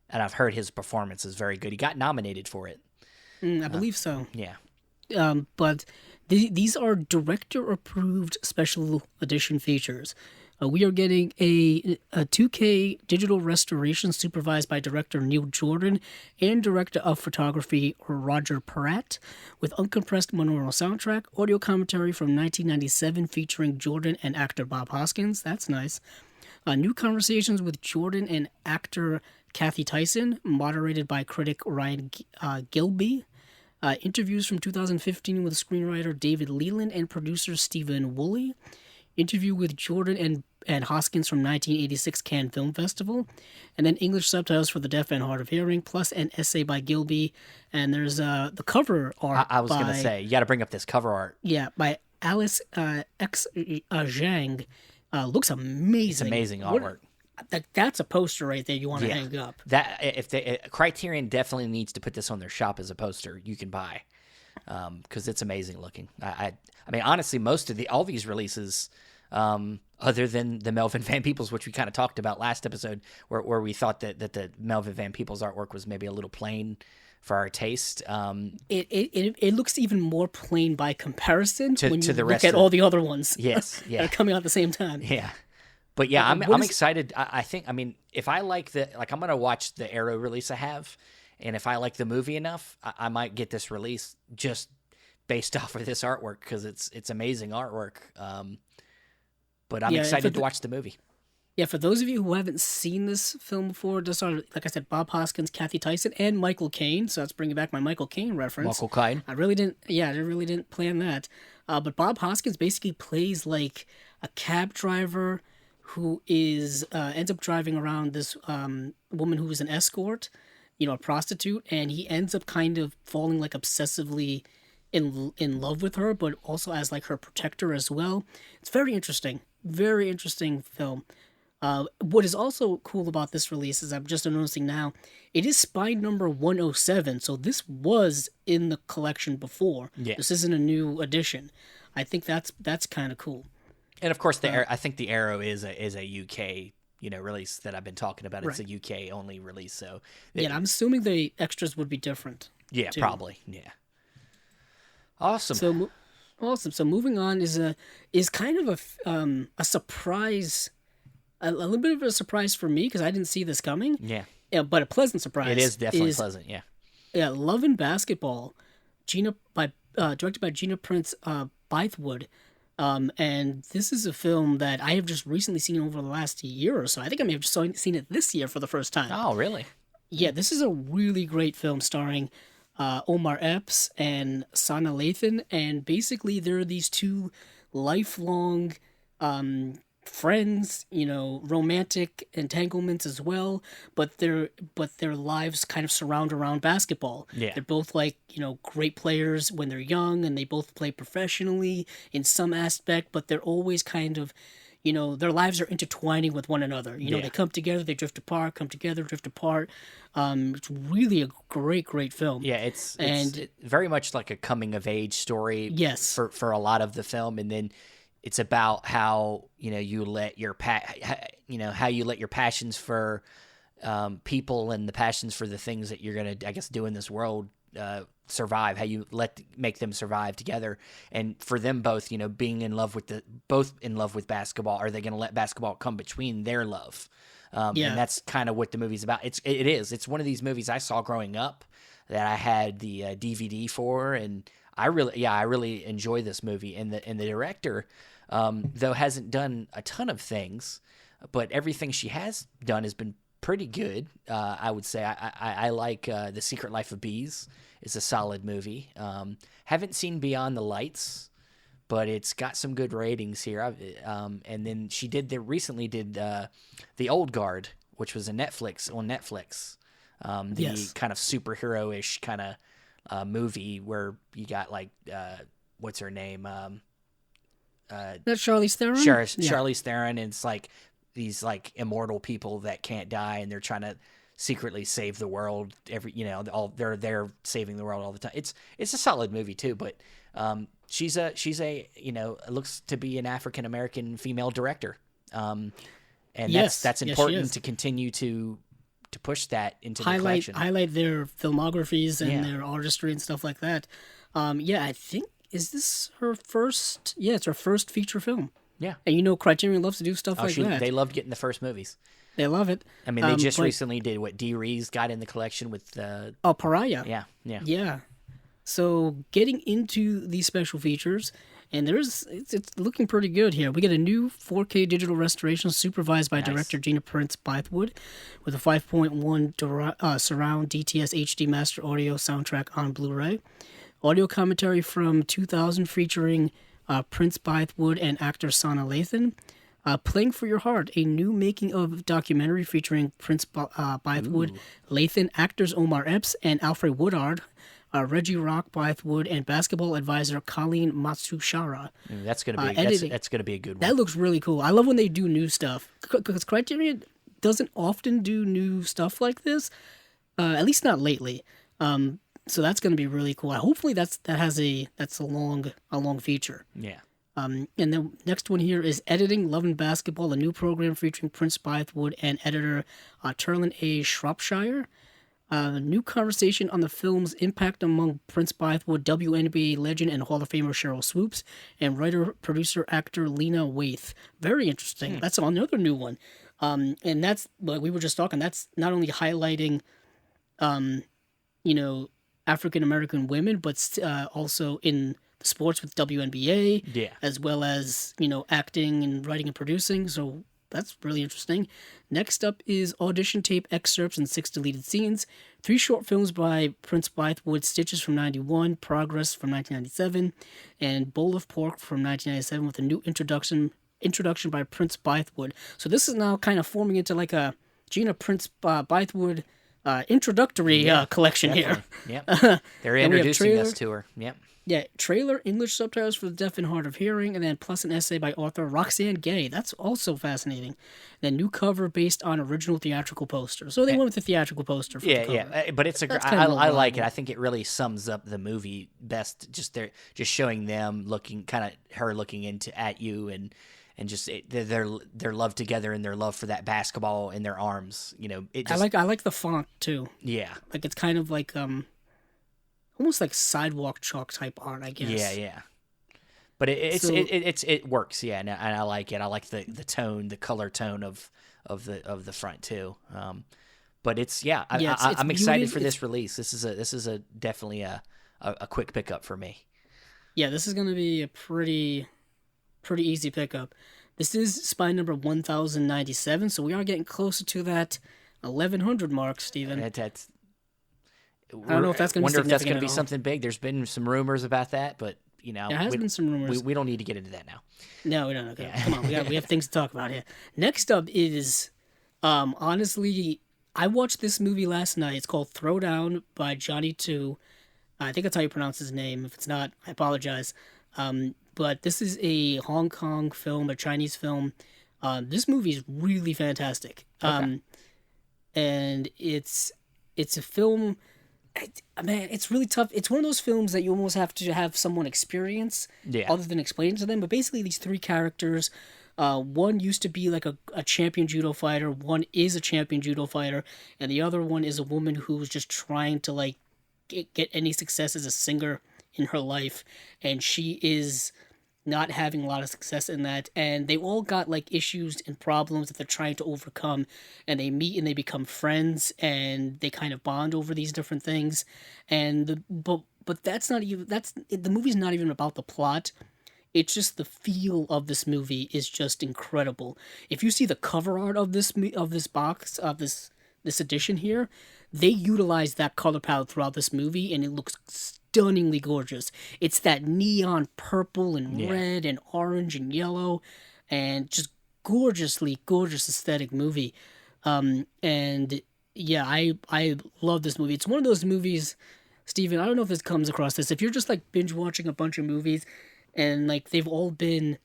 I've heard his performance is very good. He got nominated for it. I believe so. Yeah. But these are director-approved special edition features. We are getting a 2K digital restoration supervised by director Neil Jordan and director of photography Roger Pratt, with uncompressed monaural soundtrack, audio commentary from 1997 featuring Jordan and actor Bob Hoskins. That's nice. New conversations with Jordan and actor Kathy Tyson, moderated by critic Ryan Gilby. Interviews from 2015 with screenwriter David Leland and producer Stephen Woolley. Interview with Jordan and Hoskins from 1986 Cannes Film Festival. And then English subtitles for the deaf and hard of hearing, plus an essay by Gilby. And there's the cover art. I was going to say, you got to bring up this cover art. Yeah, by Alice X. Zhang. Looks amazing. It's amazing artwork. That's a poster right there you want to hang up. That Criterion definitely needs to put this on their shop as a poster you can buy. because it's amazing looking. I mean, honestly, most of all these releases, other than the Melvin Van Peebles, which we kind of talked about last episode, where we thought that the Melvin Van Peebles artwork was maybe a little plain for our taste. It looks even more plain by comparison when you the look rest at all the other ones. Yes, that are coming out at the same time. Yeah. But yeah, I'm excited. I think, I mean, if I like I'm going to watch the Arrow release I have, and if I like the movie enough, I might get this release just based off of this artwork, because it's amazing artwork. But I'm excited to watch the movie. Yeah, for those of you who haven't seen this film before, just like I said, Bob Hoskins, Kathy Tyson, and Michael Caine. So that's bringing back my Michael Caine reference. Michael Caine. I really didn't plan that. But Bob Hoskins basically plays like a cab driver who ends up driving around this woman who is an escort, a prostitute, and he ends up kind of falling like obsessively in love with her, but also as like her protector as well. It's very interesting film. What is also cool about this release is I'm just noticing now, it is spine number 107. So this was in the collection before. Yeah. This isn't a new edition. I think that's kind of cool. And of course, I think the Arrow is a UK release that I've been talking about. It's a UK only release, so I'm assuming the extras would be different. Yeah, too. Probably. Yeah. Awesome. So awesome. So moving on is kind of a surprise. A little bit of a surprise for me because I didn't see this coming. Yeah. But a pleasant surprise. It is definitely pleasant, yeah. Yeah, Love and Basketball, directed by Gina Prince Bythewood. And this is a film that I have just recently seen over the last year or so. I think I may have just seen it this year for the first time. Oh, really? Yeah, this is a really great film starring Omar Epps and Sana Lathan. And basically, there are these two lifelong friends, romantic entanglements as well, but their lives kind of surround around basketball. Yeah. They're both great players when they're young, and they both play professionally in some aspect, but they're always kind of, their lives are intertwining with one another. They come together, they drift apart, come together, drift apart. It's really a great film. Yeah, it's very much like a coming of age story. Yes. For a lot of the film, and then it's about how you let your passions for people and the passions for the things that you're gonna, I guess, do in this world survive. How you make them survive together, and for them both, being in love with basketball. Are they gonna let basketball come between their love? And that's kind of what the movie's about. It's one of these movies I saw growing up that I had the DVD for, and I really enjoy this movie. And the director, though hasn't done a ton of things, but everything she has done has been pretty good. I would say I like The Secret Life of Bees. It's a solid movie. Haven't seen Beyond the Lights, but it's got some good ratings here. And then she recently did The Old Guard, which was on Netflix. Kind of superhero-ish kind of movie where you got like what's her name? That's Charlize Theron. Charlize Theron, and it's like these like immortal people that can't die, and they're trying to secretly save the world. They're saving the world all the time. It's a solid movie too, but she's a looks to be an African American female director, and that's important to continue to push that into the collection. Highlight their filmographies and their artistry and stuff like that. I think, is this her first? Yeah, it's her first feature film. Yeah. And Criterion loves to do stuff like that. They love getting the first movies. They love it. I mean, they just recently did what Dee Rees got in the collection with Pariah. Yeah. So getting into these special features, and it's looking pretty good here. We get a new 4K digital restoration supervised by director Gina Prince Bythewood with a 5.1 surround DTS HD master audio soundtrack on Blu-ray. Audio commentary from 2000 featuring Prince Bythewood and actor Sana Lathan. Playing for Your Heart, a new making of documentary featuring Prince Bythewood, Lathan, actors Omar Epps and Alfred Woodard, Reggie Rock Bythewood, and basketball advisor Colleen Matsushara. That's gonna be that's gonna be a good one. That looks really cool. I love when they do new stuff because Criterion doesn't often do new stuff like this, at least not lately. So that's going to be really cool. Hopefully that's a long feature. Yeah. And the next one here is Editing Love and Basketball, a new program featuring Prince Bythewood and editor Terlin A. Shropshire. New conversation on the film's impact among Prince Bythewood, WNBA legend and Hall of Famer Cheryl Swoops, and writer, producer, actor Lena Waithe. Very interesting. That's another new one. And that's, like we were just talking, that's not only highlighting, African American women, but also in the sports with WNBA, Yeah. as well as, acting and writing and producing. So that's really interesting. Next up is audition tape excerpts and 6 deleted scenes. 3 short films by Prince Bythewood, Stitches from 91, Progress from 1997, and Bowl of Pork from 1997 with a new introduction by Prince Bythewood. So this is now kind of forming into like a Gina Prince Bythewood introductory collection Definitely. here. Yep. They're And we have introducing us to her. Yep. Yeah, trailer, English subtitles for the deaf and hard of hearing, and then plus an essay by author Roxanne Gay. That's also fascinating. Then new cover based on original theatrical poster. So they went with the theatrical poster for the cover. Yeah. But it's I like it. I think it really sums up the movie best. Just showing them her looking at you and just their love together and their love for that basketball in their arms. I like the font too. Yeah. Like it's kind of like almost like sidewalk chalk type art, I guess. Yeah. But it works, yeah, and I like it. I like the tone, the color tone of the front too. But I'm excited for this release. This is definitely a quick pickup for me. Yeah, this is gonna be a pretty easy pickup. This is spine number 1097, so we are getting closer to that 1100 mark, Steven. I don't know if that's going to be significant. Wonder if that's going to be at all. something big. There's been some rumors about that, but There has been some rumors. We don't need to get into that now. No, we don't. Okay. Come on, we have things to talk about here. Next up is, honestly, I watched this movie last night. It's called Throwdown by Johnny 2. I think that's how you pronounce his name. If it's not, I apologize. But this is a Hong Kong film, a Chinese film. This movie is really fantastic. Okay. And it's a film. Man, it's really tough. It's one of those films that you almost have to have someone experience other than explain to them. But basically, these 3 characters, one used to be like a champion judo fighter, one is a champion judo fighter, and the other one is a woman who's just trying to like get any success as a singer in her life, and she is not having a lot of success in that, and they all got like issues and problems that they're trying to overcome, and they meet and they become friends and they kind of bond over these different things, and but the movie's not even about the plot. It's just the feel of this movie is just incredible. If you see the cover art of this box of this edition here, they utilize that color palette throughout this movie, and it looks stunningly gorgeous. It's that neon purple and red and orange and yellow, and just gorgeous aesthetic movie. And yeah, I love this movie. It's one of those movies, Steven, I don't know if this comes across this. If you're just like binge watching a bunch of movies and like they've been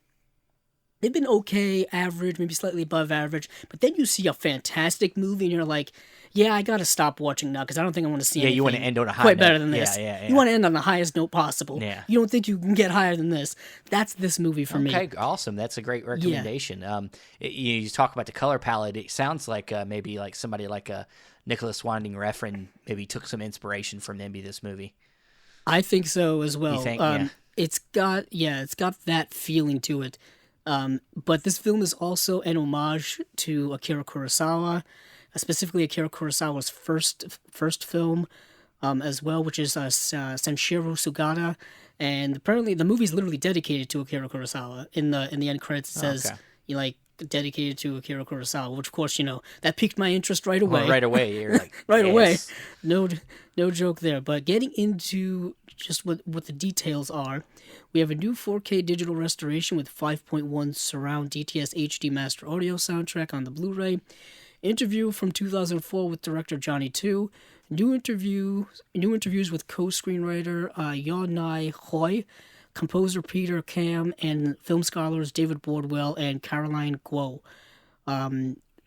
okay, average, maybe slightly above average, but then you see a fantastic movie and you're like, yeah, I gotta stop watching now because I don't think I want to see anything you want to end on a high quite note. better than this. Yeah. You want to end on the highest note possible. Yeah. You don't think you can get higher than this. That's this movie for me. Okay, awesome. That's a great recommendation. You talk about the color palette. It sounds like maybe like somebody like Nicholas Winding Refn maybe took some inspiration from maybe this movie. I think so as well. You think? Yeah. It's got that feeling to it. But this film is also an homage to Akira Kurosawa, specifically Akira Kurosawa's first film, as well, which is Sanshiro Sugata, and apparently the movie is literally dedicated to Akira Kurosawa. In the end credits, it says dedicated to Akira Kurosawa, which of course that piqued my interest right away. Well, right away, you're like right yes. away. No joke there. But getting into just what the details are, we have a new 4K digital restoration with 5.1 surround DTS HD master audio soundtrack on the Blu-ray. Interview from 2004 with director Johnny 2. New interviews with co-screenwriter Yon Nai Hoi, composer Peter Cam, and film scholars David Bordwell and Caroline Guo.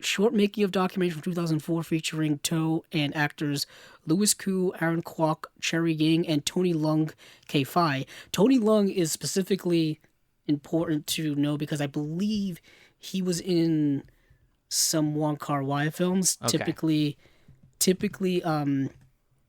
short making of documentary from 2004 featuring To and actors Louis Koo, Aaron Kwok, Cherry Ging, and Tony Leung K-Fi. Tony Leung is specifically important to know because I believe he was in some Wong Kar-wai films, Okay. typically In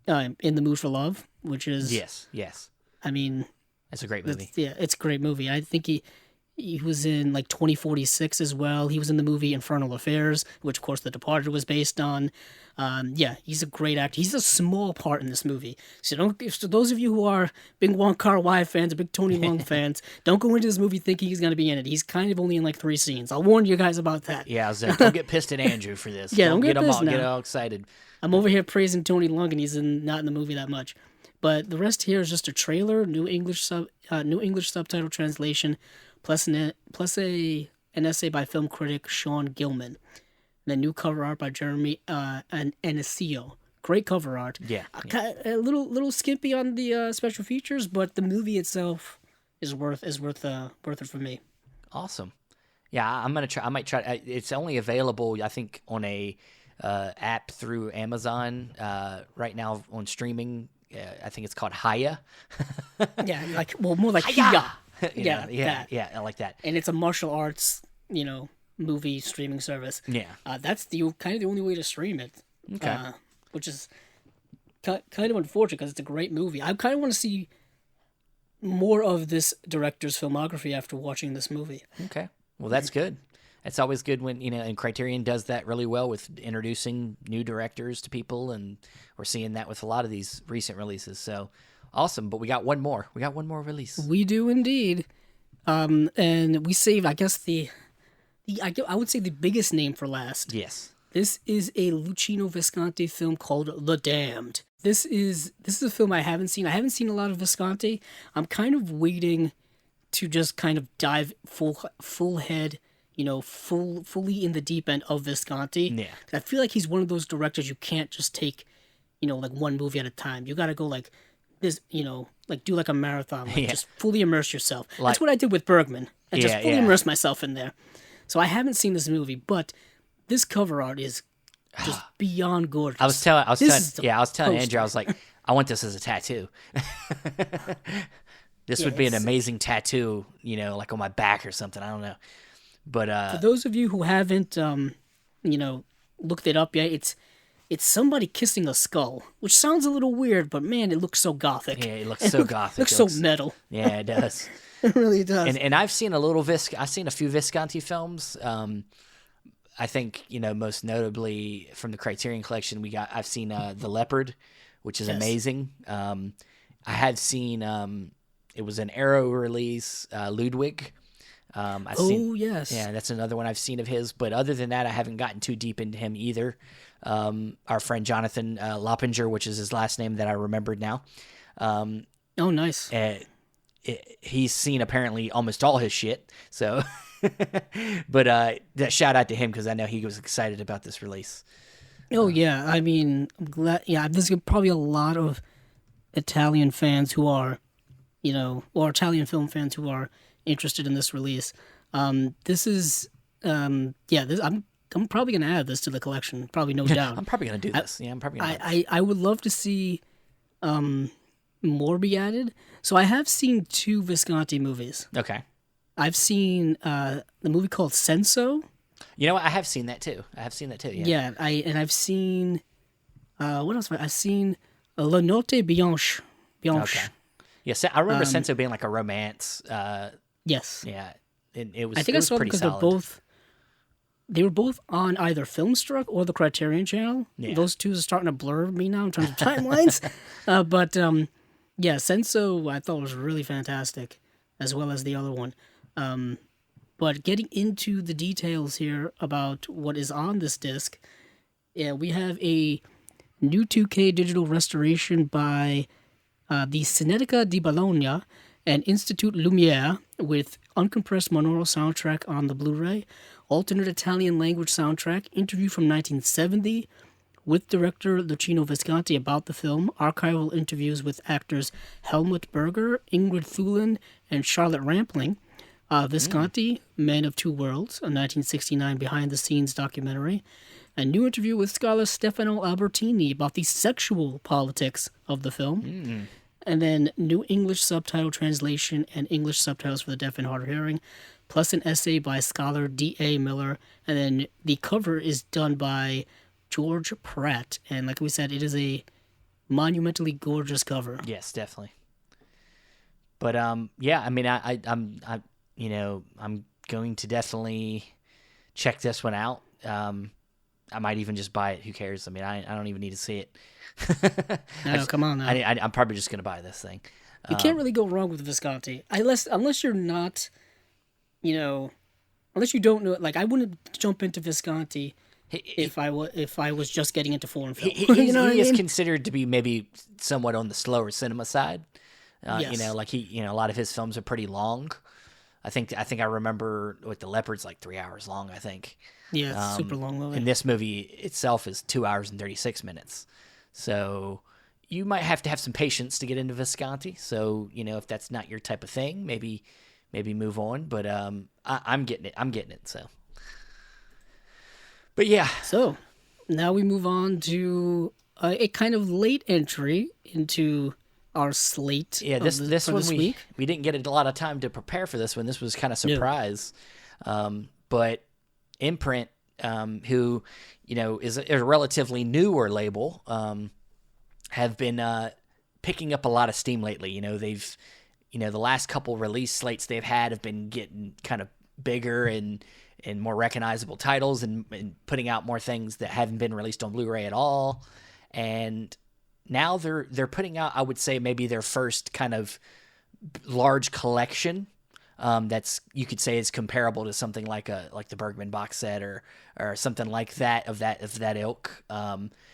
the Mood for Love, which is Yes. I mean, That's a great movie. it's a great movie. I think he was in like 2046 as well. He was in the movie Infernal Affairs, which of course The Departed was based on. Yeah, he's a great actor. He's a small part in this movie. So those of you who are big Wong Kar-wai fans, big Tony Leung fans, don't go into this movie thinking he's going to be in it. He's kind of only in like 3 scenes. I'll warn you guys about that. Yeah, I was like, don't get pissed at Andrew for this. Yeah, don't get him pissed all, now. get all excited. I'm over here praising Tony Leung, and he's not in the movie that much. But the rest here is just a trailer, new English subtitle translation, plus an essay by film critic Sean Gilman, and a new cover art by Jeremy Anasio. Great cover art. Yeah. A little skimpy on the special features, but the movie itself is worth it for me. Awesome. Yeah, I'm gonna try. I might try. It's only available, I think, on a app through Amazon right now on streaming. I think it's called Haya. Yeah, more like Hiya. Yeah, I like that. And it's a martial arts, movie streaming service. Yeah. That's the kind of the only way to stream it. Okay. Which is kind of unfortunate because it's a great movie. I kind of want to see more of this director's filmography after watching this movie. Okay. Well, that's good. It's always good when, and Criterion does that really well with introducing new directors to people, and we're seeing that with a lot of these recent releases. So awesome. But we got one more. We got one more release. We do indeed. And we saved, I guess, I would say the biggest name for last. Yes. This is a Luchino Visconti film called The Damned. This is a film I haven't seen. I haven't seen a lot of Visconti. I'm kind of waiting to just kind of dive full head, fully in the deep end of Visconti. Yeah. I feel like he's one of those directors you can't just take, like one movie at a time. You got to go like this, like do like a marathon, just fully immerse yourself. That's what I did with Bergman. I just fully immersed myself in there. So I haven't seen this movie, but this cover art is just beyond gorgeous. I was telling Andrew, I was like, I want this as a tattoo. This would be an amazing tattoo, like on my back or something. I don't know. But for those of you who haven't, looked it up yet, it's somebody kissing a skull, which sounds a little weird, but man, it looks so gothic. Yeah, it looks so gothic. It looks so metal. Yeah, it does. It really does. And I've seen I've seen a few Visconti films. I think, most notably from the Criterion Collection, I've seen The Leopard, which is amazing. I had seen it was an Arrow release, Ludwig. Yes. Yeah, that's another one I've seen of his. But other than that, I haven't gotten too deep into him either. Our friend Jonathan Loppinger, which is his last name that I remembered now. Oh, nice. He's seen apparently almost all his shit. So, but shout out to him because I know he was excited about this release. Oh yeah, I mean, I'm glad. Yeah, there's probably a lot of Italian fans who are, or Italian film fans who are interested in this release. This is, I'm probably gonna add this to the collection. Probably, no doubt. I'm probably gonna do this. I'm probably gonna. I would love to see, more be added. So I have seen 2 Visconti movies. Okay. I've seen the movie called Senso. You know what? I have seen that too. Yeah. Yeah. I've seen what else? I've seen La Notte Bianche. Okay. Yes, I remember Senso being like a romance. Yes. Yeah. It was. I think I saw them because solid. they were both on either Filmstruck or the Criterion Channel. Yeah. Those two are starting to blur me now in terms of timelines. But Senso I thought was really fantastic, as well as the other one. But getting into the details here about what is on this disc, we have a new 2K digital restoration by the Cinetica di Bologna and Institute Lumiere with uncompressed monaural soundtrack on the Blu-ray, alternate Italian language soundtrack, interview from 1970 with director Luchino Visconti about the film, archival interviews with actors Helmut Berger, Ingrid Thulin, and Charlotte Rampling, Visconti, Man of Two Worlds, a 1969 behind-the-scenes documentary. A new interview with scholar Stefano Albertini about the sexual politics of the film. And then new English subtitle translation and English subtitles for the deaf and hard of hearing, plus an essay by scholar D.A. Miller. And then the cover is done by George Pratt. And like we said, it is a monumentally gorgeous cover. Yes, definitely. But yeah, I mean, I'm going to definitely check this one out. I might even just buy it. Who cares? I mean, I don't even need to see it. No, come on now. I'm probably just going to buy this thing. You can't really go wrong with Visconti, unless you're not, unless you don't know it. Like, I wouldn't jump into Visconti if I was just getting into foreign film. He is considered to be maybe somewhat on the slower cinema side. Yes. A lot of his films are pretty long. I think I remember with The Leopard's like 3 hours long, I think. Yeah, it's super long movie. And this movie itself is 2 hours and 36 minutes. So you might have to have some patience to get into Visconti. So, if that's not your type of thing, maybe move on. But I'm getting it. So, but yeah. So now we move on to a kind of late entry into our slate. Yeah, this one we didn't get a lot of time to prepare for this one. This was kind of surprise. But Imprint, who is a relatively newer label, have been picking up a lot of steam lately. They've the last couple release slates they've had have been getting kind of bigger and more recognizable titles and putting out more things that haven't been released on Blu-ray at all. And now they're putting out, I would say, maybe their first kind of large collection. That's, you could say, is comparable to something like the Bergman box set or something like that of that ilk.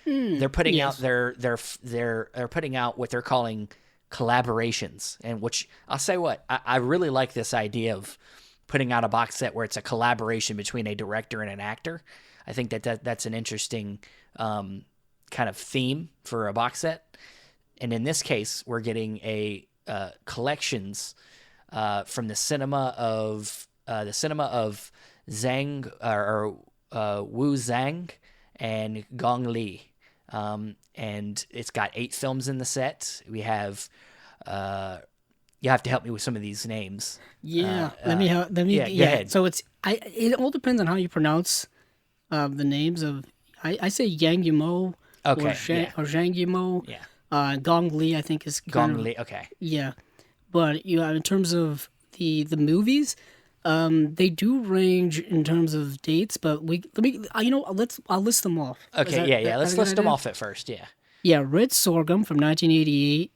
They're putting out they're putting out what they're calling collaborations, and which I'll say what I really like this idea of putting out a box set where it's a collaboration between a director and an actor. I think that's an interesting kind of theme for a box set, and in this case, we're getting a collections. From the cinema of Zhang or Wu Zhang and Gong Li, and it's got 8 films in the set. We have you have to help me with some of these names. Yeah, let me go ahead. So it all depends on how you pronounce the names of. I say Yang Yimou or Zhang Yimou. Yeah. Gong Li, I think, is Gong Li. Okay. Yeah. But in terms of the movies, they do range in terms of dates. But I'll list them off. Okay, let's list them off at first. Yeah. Yeah, Red Sorghum from 1988,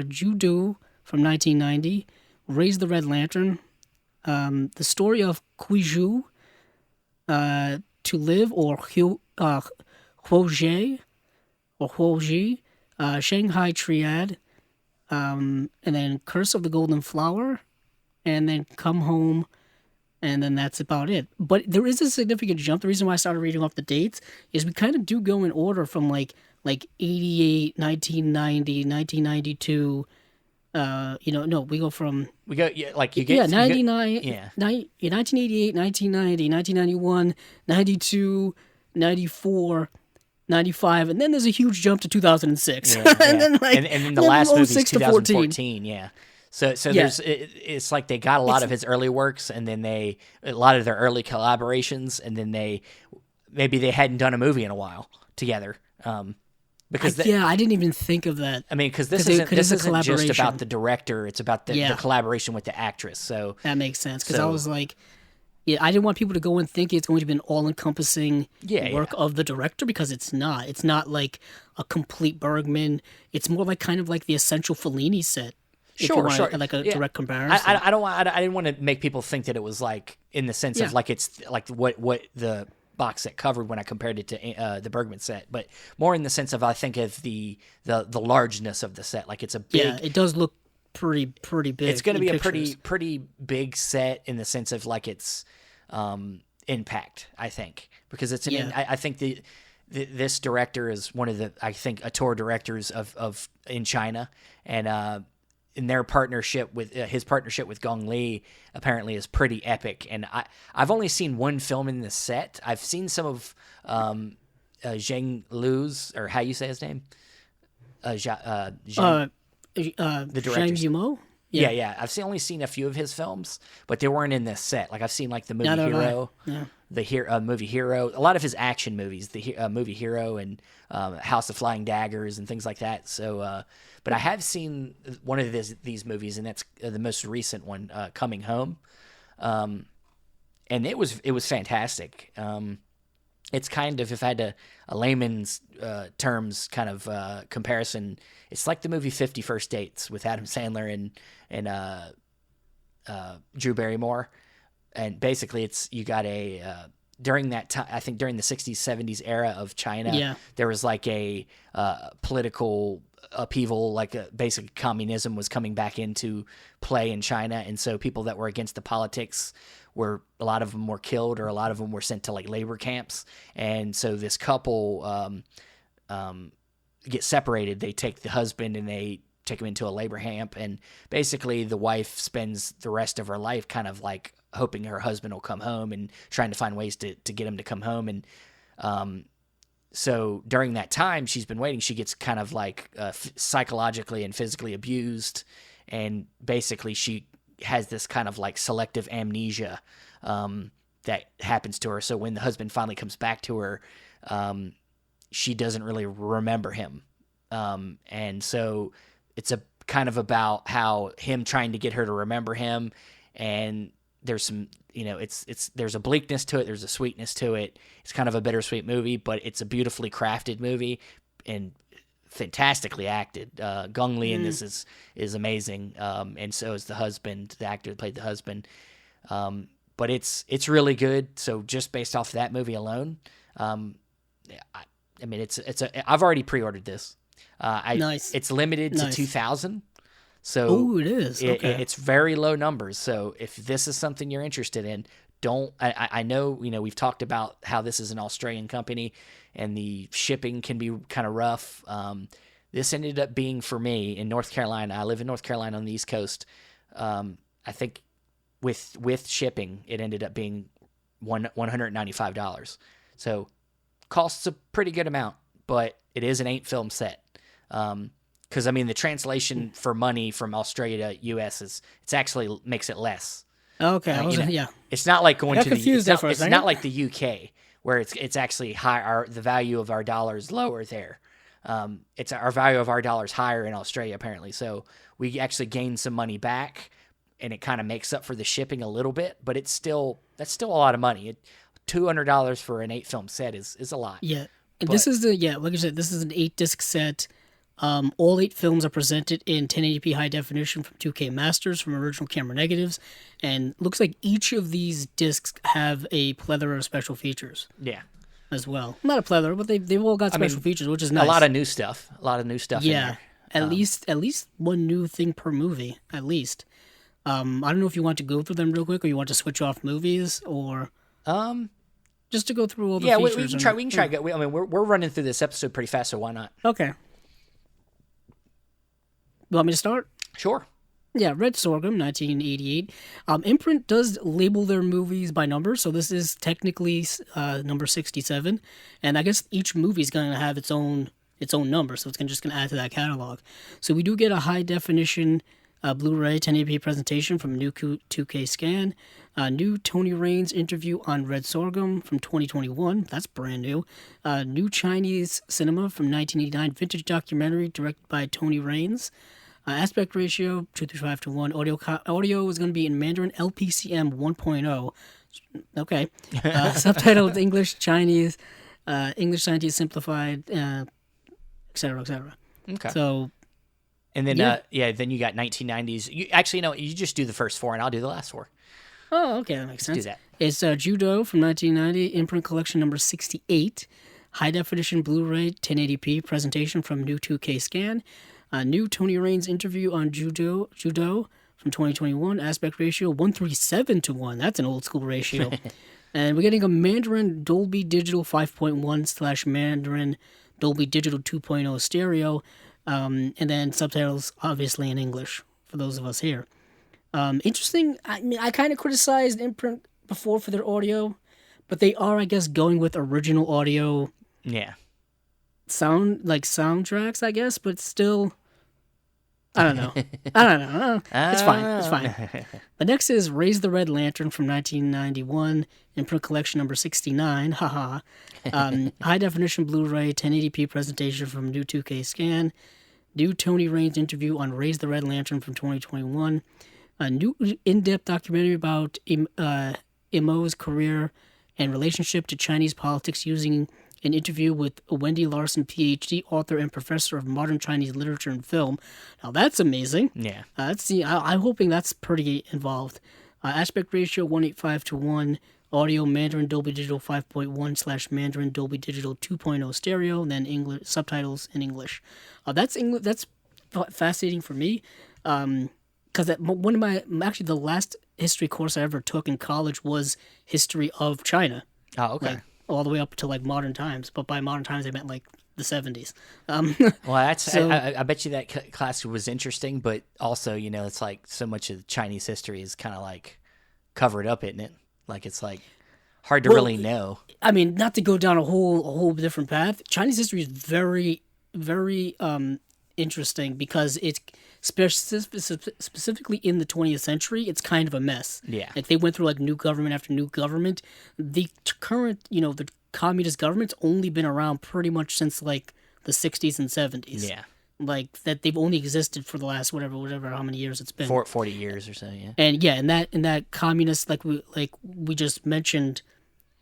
Judo from 1990, Raise the Red Lantern, The Story of Kuiju, To Live or Huoji, Shanghai Triad. And then Curse of the Golden Flower, and then Come Home, and then that's about it. But there is a significant jump. The reason why I started reading off the dates is we kind of do go in order from like 88, 1990, 1992. We go from... We go, yeah, like you get... 99, you go, yeah. 1988, 1990, 1991, 92, 94... 95, and then there's a huge jump to 2006. Yeah. and then then the last movie is 2014. 14. Yeah. So there's it's like they got a lot of his early works, and then a lot of their early collaborations, and then maybe they hadn't done a movie in a while together. Because I didn't even think of that. I mean, because this isn't just about the director; it's about the collaboration with the actress. So that makes sense. Because I was like, I didn't want people to go and think it's going to be an all-encompassing work of the director, because it's not. It's not like a complete Bergman. It's more like kind of like the essential Fellini set. Sure. Like a direct comparison. I didn't want to make people think that it was like in the sense of like it's like what the box set covered when I compared it to the Bergman set, but more in the sense of I think of the largeness of the set. Like it's a big. Yeah, it does look pretty big. It's going to be a pretty big set in the sense of like its impact, I think, because it's I think this director is one of the, I think, auteur directors of in China, and in their partnership with his partnership with Gong Li apparently is pretty epic. And I've only seen one film in the set. I've seen some of Zhang Lu's, or how you say his name, Zhang, the director. Zhang Yimou? Yeah. I've only seen a few of his films, but they weren't in this set. Like I've seen like the movie Hero, movie Hero, a lot of his action movies, the movie Hero and House of Flying Daggers and things like that. So, but I have seen one of these movies, and that's the most recent one, Coming Home, and it was fantastic. It's kind of, if I had a layman's terms kind of comparison, it's like the movie 50 First Dates with Adam Sandler and Drew Barrymore. And basically you got during that time, I think during the 60s, 70s era of China, there was like a political upheaval, like basic communism was coming back into play in China. And so people that were against the politics a lot of them were killed, or a lot of them were sent to like labor camps. And so this couple get separated. They take the husband and they take him into a labor camp. And basically the wife spends the rest of her life kind of like hoping her husband will come home and trying to find ways to get him to come home. And so during that time she's been waiting, she gets kind of like psychologically and physically abused. And basically she has this kind of like selective amnesia that happens to her. So when the husband finally comes back to her, she doesn't really remember him. And so it's a kind of about how him trying to get her to remember him. And there's some, there's a bleakness to it. There's a sweetness to it. It's kind of a bittersweet movie, but it's a beautifully crafted movie and fantastically acted. Gong Li in this is amazing. And so is the husband, the actor that played the husband. But it's really good. So just based off that movie alone, I mean, I've already pre-ordered this. Nice. It's limited to 2,000. So it is. Okay. It's very low numbers. So if this is something you're interested in, I know, we've talked about how this is an Australian company and the shipping can be kind of rough. This ended up being, for me, in North Carolina. I live in North Carolina on the East Coast. I think with shipping, it ended up being $195. So costs a pretty good amount, but it is an 8-film set. Because, I mean, the translation for money from Australia to U.S. it's actually makes it less. Okay, It's not like going to the. It's not not like the UK where it's actually high. The value of our dollar is lower there. It's our value of our dollar is higher in Australia apparently. So we actually gain some money back, and it kind of makes up for the shipping a little bit. But that's still a lot of money. $200 for an 8-film set is a lot. Yeah, and this is like I said, this is an 8-disc set. All 8 films are presented in 1080p high definition from 2K masters from original camera negatives, and looks like each of these discs have a plethora of special features. Yeah, as well. Not a plethora, but they've all got special features, which is nice. A lot of new stuff. Yeah, in there. At least one new thing per movie. At least. I don't know if you want to go through them real quick, or you want to switch off movies, or just to go through all the features. Yeah, we can try. We can try. I mean, we're running through this episode pretty fast, so why not? Okay. You want me to start? Sure. Yeah, Red Sorghum, 1988. Imprint does label their movies by number, so this is technically number 67, and I guess each movie is going to have its own number, so it's just going to add to that catalog. So we do get a high definition Blu-ray 1080p presentation from new 2K scan, new Tony Raines interview on Red Sorghum from 2021. That's brand new. New Chinese cinema from 1989 vintage documentary directed by Tony Raines. Aspect ratio 2:5:1. Audio is going to be in Mandarin LPCM 1.0. Okay. Subtitled English, Chinese, Chinese simplified, etc., etc. Okay. So. And then, then you got 1990s. You just do the first 4, and I'll do the last 4. Oh, okay, that makes sense. Do that. It's Judo from 1990, Imprint Collection number 68, high definition Blu-ray 1080p presentation from new 2K scan. New Tony Raines interview on Judo from 2021, aspect ratio 1:37:1. That's an old school ratio. And we're getting a Mandarin Dolby Digital 5.1 / Mandarin Dolby Digital 2.0 stereo, and then subtitles obviously in English for those of us here. Interesting. I mean, I kind of criticized Imprint before for their audio, but they are, I guess, going with original audio. Yeah. Soundtracks, I guess, but still, I don't know. It's fine. It's fine. The next is Raise the Red Lantern from 1991, Imprint Collection number 69. Haha. High definition Blu-ray 1080p presentation from new 2K scan. New Tony Raines interview on Raise the Red Lantern from 2021. A new in-depth documentary about Yimou's career and relationship to Chinese politics using an interview with Wendy Larson, PhD, author and professor of modern Chinese literature and film. Now that's amazing. Yeah. I'm hoping that's pretty involved. Aspect ratio 185:1. Audio Mandarin Dolby Digital 5.1 / Mandarin Dolby Digital 2.0 stereo, and then English subtitles in English. That's fascinating for me, because actually the last history course I ever took in college was history of China. Oh, okay. Like, all the way up to like modern times, but by modern times I meant like the 70s. Well, I bet you that class was interesting, but also, it's like so much of Chinese history is kind of like covered up, isn't it? Like it's like hard to really know. I mean, not to go down a whole different path. Chinese history is very, very interesting because it's specifically in the 20th century. It's kind of a mess. Yeah, like they went through like new government after new government. The current, the communist government's only been around pretty much since like the 60s and 70s. Yeah. Like that they've only existed for the last whatever how many years it's been. 40 years or so, yeah. And yeah, in that communist like we just mentioned,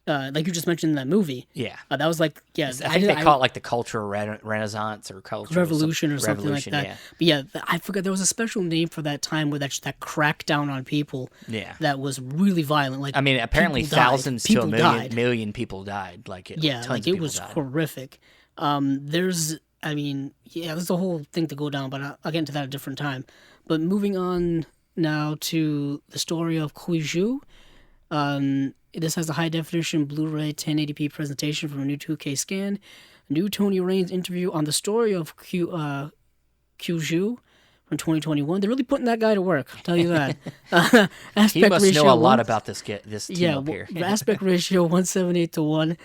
like you just mentioned in that movie. Yeah. That was like I think they call it like the Cultural Renaissance or Cultural Revolution or something like that. Yeah. But yeah, I forgot there was a special name for that time where that crackdown on people. Yeah. That was really violent. Like, I mean, apparently thousands to a million people died. Like it was horrific. There's a whole thing to go down, but I'll get into that at a different time. But moving on now to the story of Kuizhu. This has a high-definition Blu-ray 1080p presentation from a new 2K scan. A new Tony Raines interview on the story of Kuizhu from 2021. They're really putting that guy to work, I'll tell you that. He must know a lot about this team up here. Aspect ratio 178:1.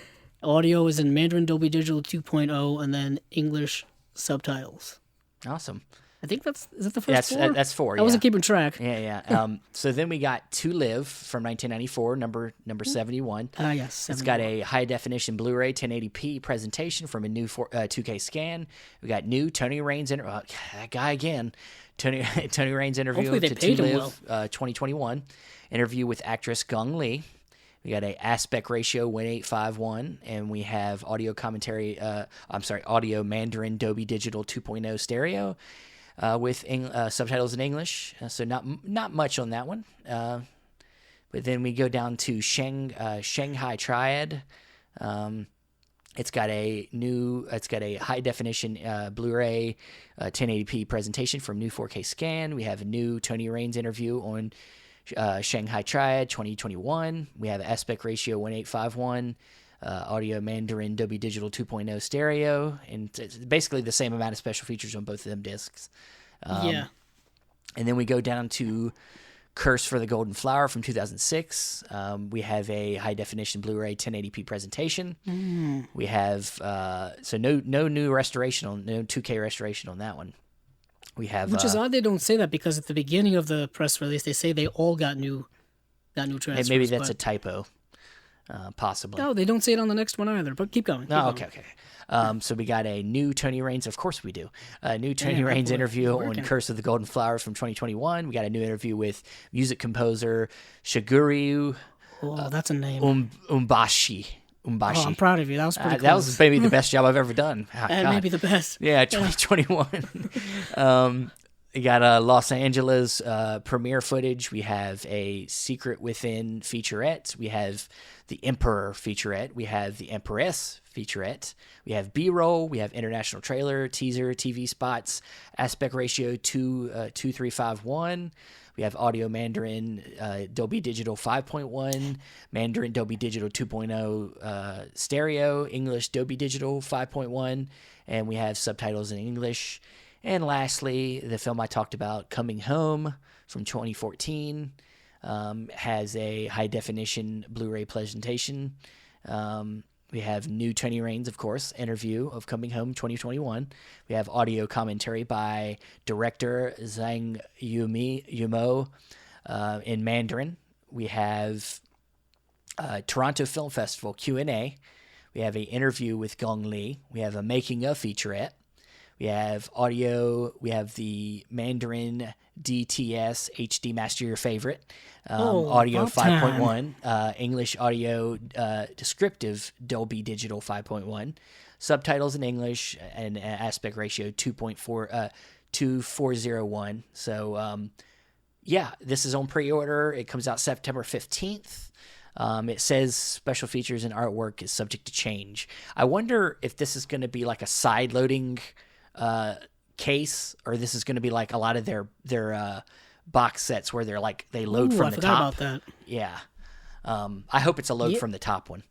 Audio is in Mandarin Dolby Digital 2.0 and then English subtitles. Awesome. I think is that the first four? That's four. I wasn't keeping track. Yeah. So then we got To Live from 1994, number 71. Yes. 71. It's got a high definition Blu-ray 1080p presentation from a new 2K scan. We got new Tony Raines that guy again. Tony Raines interview Hopefully they paid To him Live 2021. Interview with actress Gong Li. We got a aspect ratio 1.851, and we have audio commentary. Audio Mandarin Dolby Digital 2.0 stereo. With subtitles in English, so not much on that one. But then we go down to Shanghai Triad. It's got a high definition Blu-ray 1080p presentation from new 4K scan. We have a new Tony Raines interview on Shanghai Triad 2021. We have aspect ratio 1.851. Audio Mandarin Dolby Digital 2.0 stereo, and it's basically the same amount of special features on both of them discs. And then we go down to Curse for the Golden Flower from 2006. We have a high definition Blu-ray 1080p presentation. We have no new restoration no 2K restoration on that one. We have which is odd they don't say that, because at the beginning of the press release they say they all got new transfers. Maybe that's a typo. Possibly. No, they don't say it on the next one either, but keep going. Okay. So we got a new Tony Raines, of course we do, a new Tony Raines interview on Curse of the Golden Flowers from 2021. We got a new interview with music composer Shigeru that's a name. Umbashi. Oh, I'm proud of you. That was pretty close. That was maybe the best job I've ever done. And maybe the best. Yeah, 2021. We got a Los Angeles premiere footage. We have a Secret Within featurette. We have the Emperor featurette. We have the Empress featurette. We have B-roll. We have international trailer, teaser, TV spots, aspect ratio 2:351. We have audio Mandarin Dolby Digital 5.1, Mandarin Dolby Digital 2.0 stereo, English Dolby Digital 5.1, and we have subtitles in English. And lastly, the film I talked about, Coming Home from 2014, has a high-definition Blu-ray presentation. We have new Tony Raines, of course, interview of Coming Home 2021. We have audio commentary by director Zhang Yimou in Mandarin. We have Toronto Film Festival Q&A. We have an interview with Gong Li. We have a making of featurette. We have audio. We have the Mandarin DTS HD Master Your Favorite. Audio 5.1. English audio descriptive Dolby Digital 5.1. Subtitles in English and aspect ratio 2401. So, this is on pre-order. It comes out September 15th. It says special features and artwork is subject to change. I wonder if this is going to be like a side-loading case, or this is going to be like a lot of their box sets where they're like they load from the top. I forgot about that. Yeah, I hope it's a load from the top one.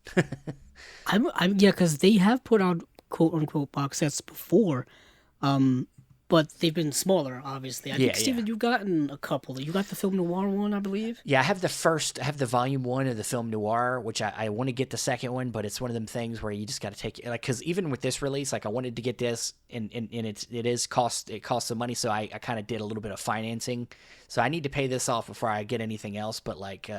Because they have put out quote unquote box sets before, but they've been smaller, obviously. I think, Steven, you've gotten a couple. You got the film noir one, I believe. Yeah, I have the volume 1 of the film noir, which I want to get the second one, but it's one of them things where you just got to take it, like, because even with this release, like, I wanted to get this, and it costs some money, so I kind of did a little bit of financing, so I need to pay this off before I get anything else. But like,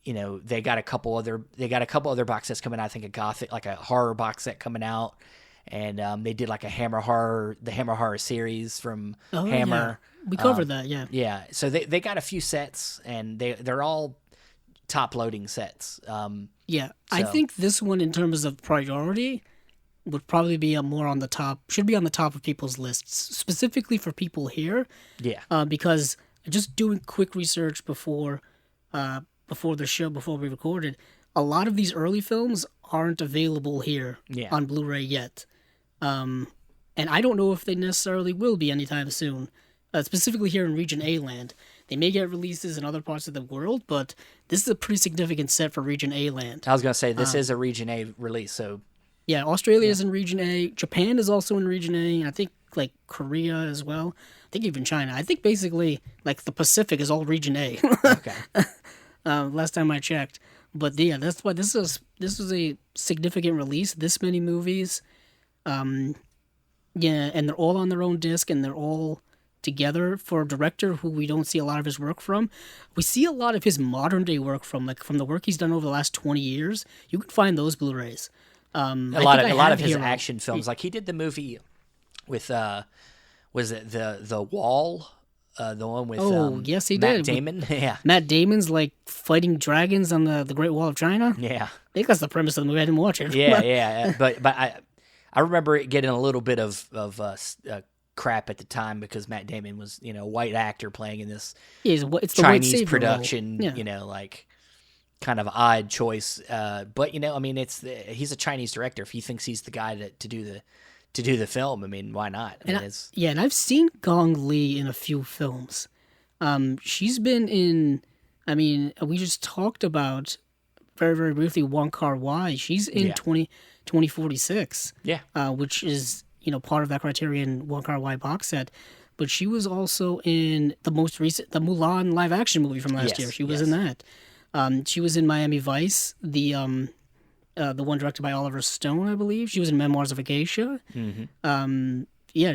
they got a couple other box sets coming out. I think a gothic, like a horror box set coming out. And they did like the Hammer Horror series from Hammer. Yeah. We covered that, yeah. Yeah, so they got a few sets, and they're all top-loading sets. I think this one, in terms of priority, would probably be more on the top. Should be on the top of people's lists, specifically for people here. Yeah. Because just doing quick research before the show, before we recorded, a lot of these early films aren't available here on Blu-ray yet. And I don't know if they necessarily will be anytime soon, specifically here in Region A land. They may get releases in other parts of the world, but this is a pretty significant set for Region A land. I was going to say, this is a Region A release, so... Yeah, Australia is in Region A. Japan is also in Region A. I think, like, Korea as well. I think even China. I think basically, like, the Pacific is all Region A. Okay. Last time I checked. But yeah, that's why this is a significant release. This many movies, and they're all on their own disc, and they're all together for a director who we don't see a lot of his work from. We see a lot of his modern day work from the work he's done over the last 20 years. You can find those Blu-rays. A lot of his action films, like he did the movie with was it the Wall? The one with yes, he Matt did. Damon. Yeah. Matt Damon's like fighting dragons on the Great Wall of China. Yeah. I think that's the premise of the movie. I didn't watch it. Yeah. But I remember it getting a little bit of crap at the time because Matt Damon was, a white actor playing in this it's Chinese production, like kind of odd choice. But he's a Chinese director. If he thinks he's the guy to do the film, I mean, why not? And I've seen Gong Li in a few films. She's been in, we just talked about very, very briefly Wong Kar-wai. She's in 2046. Yeah. Which is, part of that Criterion Wong Kar-wai box set. But she was also in the most recent, the Mulan live action movie from last year. She was in that. She was in Miami Vice, the one directed by Oliver Stone, I believe. She was in Memoirs of a Geisha. Mm-hmm.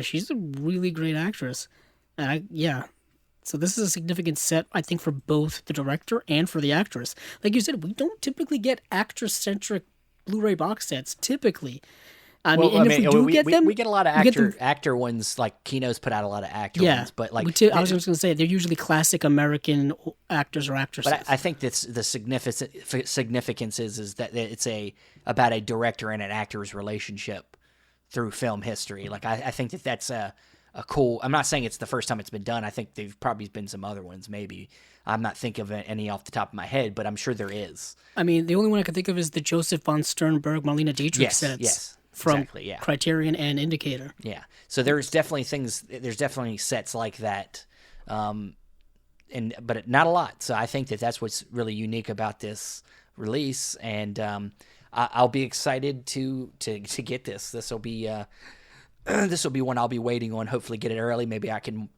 She's a really great actress. So this is a significant set, I think, for both the director and for the actress. Like you said, we don't typically get actress-centric Blu-ray box sets, typically. If we do get them... We get a lot of actor ones, like Kino's put out a lot of actor ones. But like I was just going to say, they're usually classic American actors or actresses. But I think that's the significance is that it's about a director and an actor's relationship through film history. Like I think that's a cool... I'm not saying it's the first time it's been done. I think there've probably been some other ones, maybe. I'm not thinking of any off the top of my head, but I'm sure there is. The only one I can think of is the Joseph von Sternberg, Marlene Dietrich sets. Yes. From exactly, yeah. Criterion and Indicator. Yeah. So there's definitely sets like that, but not a lot. So I think that's what's really unique about this release, and I'll be excited to get this. This will be this will be one I'll be waiting on. Hopefully get it early. Maybe I can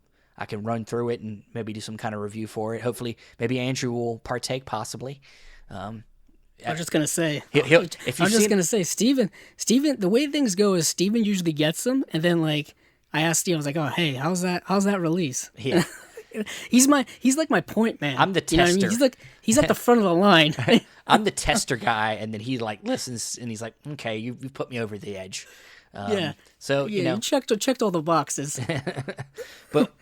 run through it and maybe do some kind of review for it. Hopefully, maybe Andrew will partake, possibly. I was just gonna say. Steven. The way things go is Steven usually gets them, and then like I asked Steven, I was like, "Oh, hey, how's that release?" Yeah. he's like my point man. I'm the tester. You know what I mean? He's at the front of the line. I'm the tester guy, and then he like listens, and he's like, "Okay, you put me over the edge." So you checked all the boxes. But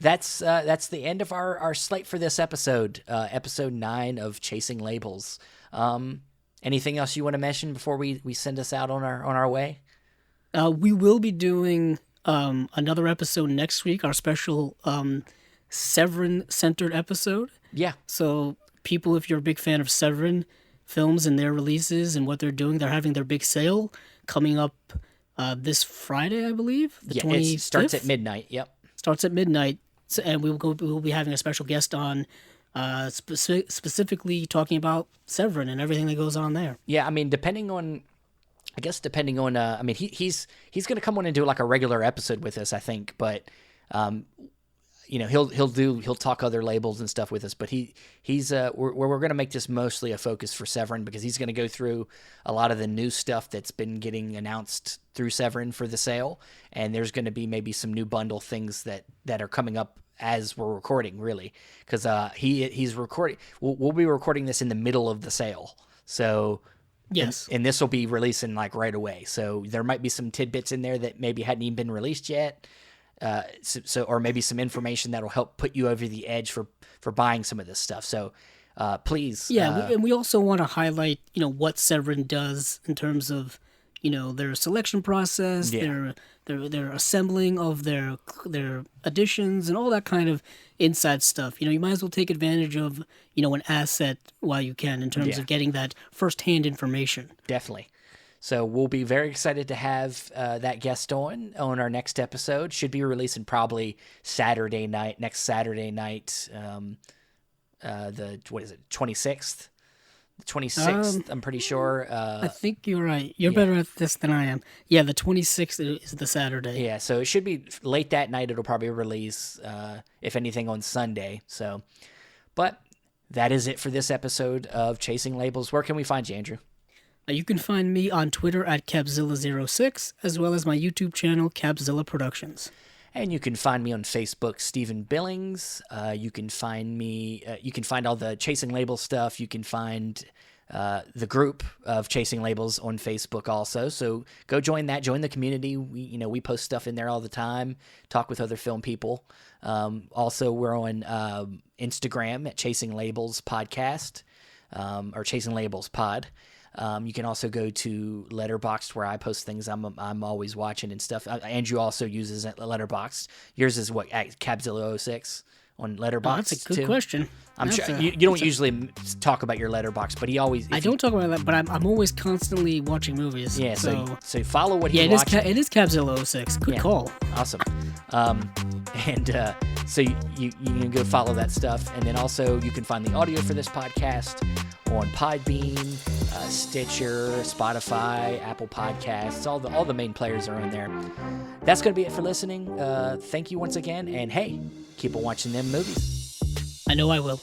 that's the end of our slate for this episode, episode 9 of Chasing Labels. Anything else you want to mention before we send us out on our way? We will be doing another episode next week, our special Severin-centered episode. Yeah. So people, if you're a big fan of Severin films and their releases and what they're doing, they're having their big sale coming up this Friday, I believe. The 25th. It starts at midnight. Yep. Starts at midnight, and we'll be having a special guest on, specifically talking about Severin and everything that goes on there. Yeah, I mean, depending on, I mean, he's going to come on and do like a regular episode with us, I think, but he'll talk other labels and stuff with us, but we're going to make this mostly a focus for Severin, because he's going to go through a lot of the new stuff that's been getting announced through Severin for the sale, and there's going to be maybe some new bundle things that are coming up as we're recording, really, because he's recording. We'll be recording this in the middle of the sale, so yes, and this will be releasing like right away. So there might be some tidbits in there that maybe hadn't even been released yet. Or maybe some information that'll help put you over the edge for buying some of this stuff. So please. Yeah, and we also want to highlight, what Severin does in terms of, their selection process, their assembling of their editions and all that kind of inside stuff. You might as well take advantage of, an asset while you can in terms of getting that firsthand information. Definitely. So we'll be very excited to have that guest on our next episode. Should be releasing probably next Saturday night, the 26th? The 26th, I'm pretty sure. I think you're right. You're better at this than I am. Yeah, the 26th is the Saturday. Yeah, so it should be late that night. It'll probably release, if anything, on Sunday. So, but that is it for this episode of Chasing Labels. Where can we find you, Andrew? You can find me on Twitter at Cabzilla06, as well as my YouTube channel, Cabzilla Productions. And you can find me on Facebook, Stephen Billings. You can find me. You can find all the Chasing Labels stuff. You can find the group of Chasing Labels on Facebook also. So go join that. Join the community. We post stuff in there all the time. Talk with other film people. Also, we're on Instagram at Chasing Labels Podcast, or Chasing Labels Pod. You can also go to Letterboxd, where I post things I'm always watching and stuff. Andrew also uses Letterboxd. Yours is what, at Cabzilla06 on Letterboxd? That's a good question. I'm sure you don't usually talk about your Letterboxd, but he always. I don't talk about that, but I'm always constantly watching movies. Yeah, so follow what he watches. It is Cabzilla06. Good call. Awesome. So you can go follow that stuff, and then also you can find the audio for this podcast on Podbean, Stitcher, Spotify, Apple Podcasts. All the main players are on there. That's going to be it for listening. Thank you once again, and hey, keep on watching them movies. I know I will.